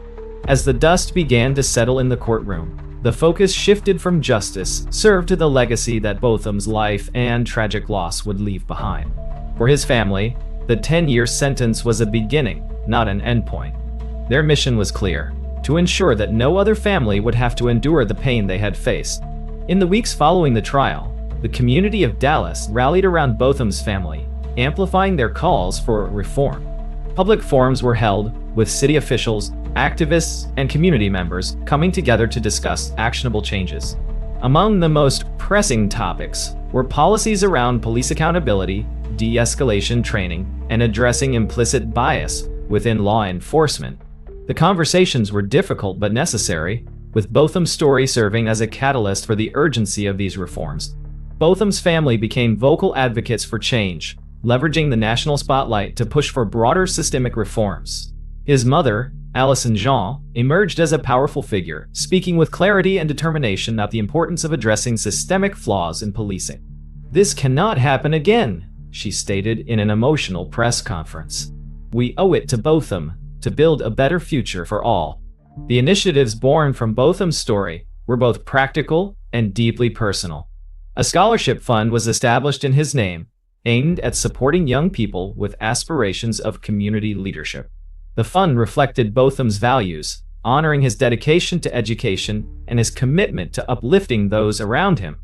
As the dust began to settle in the courtroom, the focus shifted from justice served to the legacy that Botham's life and tragic loss would leave behind. For his family, the 10-year sentence was a beginning, not an endpoint. Their mission was clear: to ensure that no other family would have to endure the pain they had faced. In the weeks following the trial, the community of Dallas rallied around Botham's family, amplifying their calls for reform. Public forums were held, with city officials, activists, and community members coming together to discuss actionable changes. Among the most pressing topics were policies around police accountability, de-escalation training, and addressing implicit bias within law enforcement. The conversations were difficult but necessary, with Botham's story serving as a catalyst for the urgency of these reforms. Botham's family became vocal advocates for change, leveraging the national spotlight to push for broader systemic reforms. His mother, Botham Jean, emerged as a powerful figure, speaking with clarity and determination about the importance of addressing systemic flaws in policing. "This cannot happen again," she stated in an emotional press conference. "We owe it to Botham to build a better future for all." The initiatives born from Botham's story were both practical and deeply personal. A scholarship fund was established in his name, aimed at supporting young people with aspirations of community leadership. The fund reflected Botham's values, honoring his dedication to education and his commitment to uplifting those around him.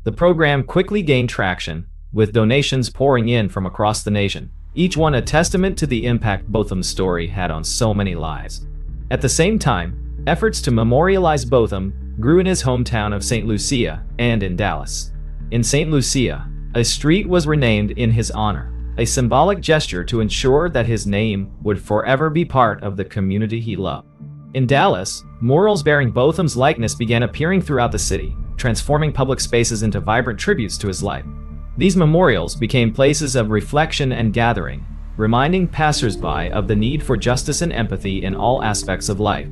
The program quickly gained traction, with donations pouring in from across the nation, each one a testament to the impact Botham's story had on so many lives. At the same time, efforts to memorialize Botham grew in his hometown of St. Lucia and in Dallas. In St. Lucia, a street was renamed in his honor, a symbolic gesture to ensure that his name would forever be part of the community he loved. In Dallas, murals bearing Botham's likeness began appearing throughout the city, transforming public spaces into vibrant tributes to his life. These memorials became places of reflection and gathering, reminding passersby of the need for justice and empathy in all aspects of life.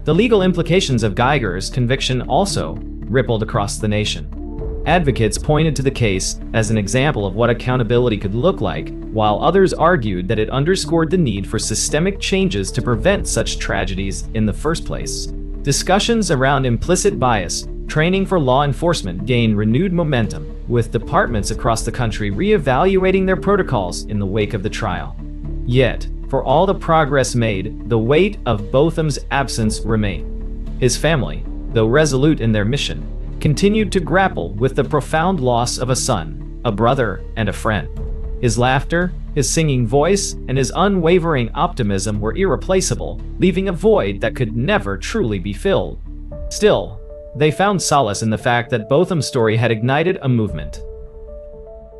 The legal implications of Geiger's conviction also rippled across the nation. Advocates pointed to the case as an example of what accountability could look like, while others argued that it underscored the need for systemic changes to prevent such tragedies in the first place. Discussions around implicit bias training for law enforcement gained renewed momentum, with departments across the country re-evaluating their protocols in the wake of the trial. Yet, for all the progress made, the weight of Botham's absence remained. His family, though resolute in their mission, continued to grapple with the profound loss of a son, a brother, and a friend. His laughter, his singing voice, and his unwavering optimism were irreplaceable, leaving a void that could never truly be filled. Still, they found solace in the fact that Botham's story had ignited a movement.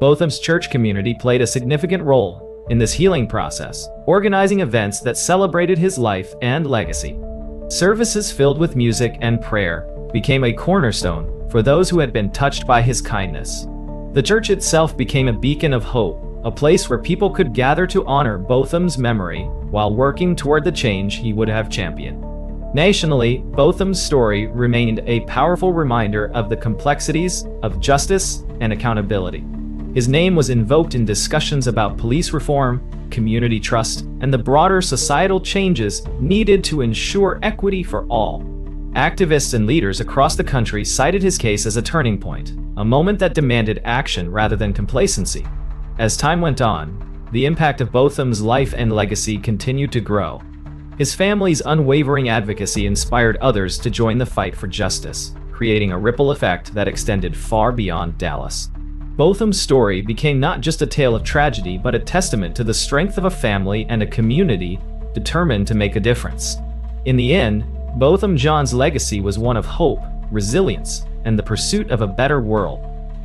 Botham's church community played a significant role in this healing process, organizing events that celebrated his life and legacy. Services filled with music and prayer became a cornerstone for those who had been touched by his kindness. The church itself became a beacon of hope, a place where people could gather to honor Botham's memory while working toward the change he would have championed. Nationally, Botham's story remained a powerful reminder of the complexities of justice and accountability. His name was invoked in discussions about police reform, community trust, and the broader societal changes needed to ensure equity for all. Activists and leaders across the country cited his case as a turning point, a moment that demanded action rather than complacency. As time went on, the impact of Botham's life and legacy continued to grow. His family's unwavering advocacy inspired others to join the fight for justice, creating a ripple effect that extended far beyond Dallas. Botham's story became not just a tale of tragedy, but a testament to the strength of a family and a community determined to make a difference. In the end, Botham Jean's legacy was one of hope, resilience, and the pursuit of a better world.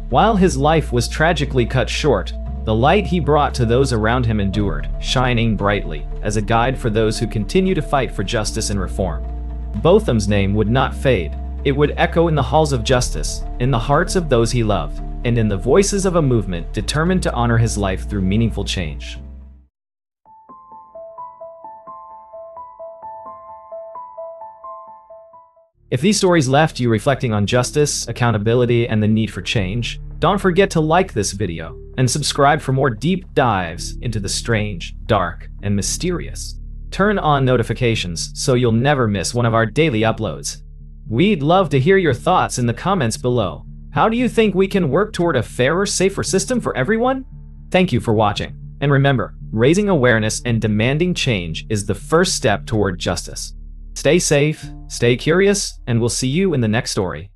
While his life was tragically cut short, the light he brought to those around him endured, shining brightly as a guide for those who continue to fight for justice and reform. Botham's name would not fade. It would echo in the halls of justice, in the hearts of those he loved, and in the voices of a movement determined to honor his life through meaningful change. If these stories left you reflecting on justice, accountability, and the need for change, don't forget to like this video and subscribe for more deep dives into the strange, dark, and mysterious. Turn on notifications so you'll never miss one of our daily uploads. We'd love to hear your thoughts in the comments below. How do you think we can work toward a fairer, safer system for everyone? Thank you for watching. And remember, raising awareness and demanding change is the first step toward justice. Stay safe, stay curious, and we'll see you in the next story.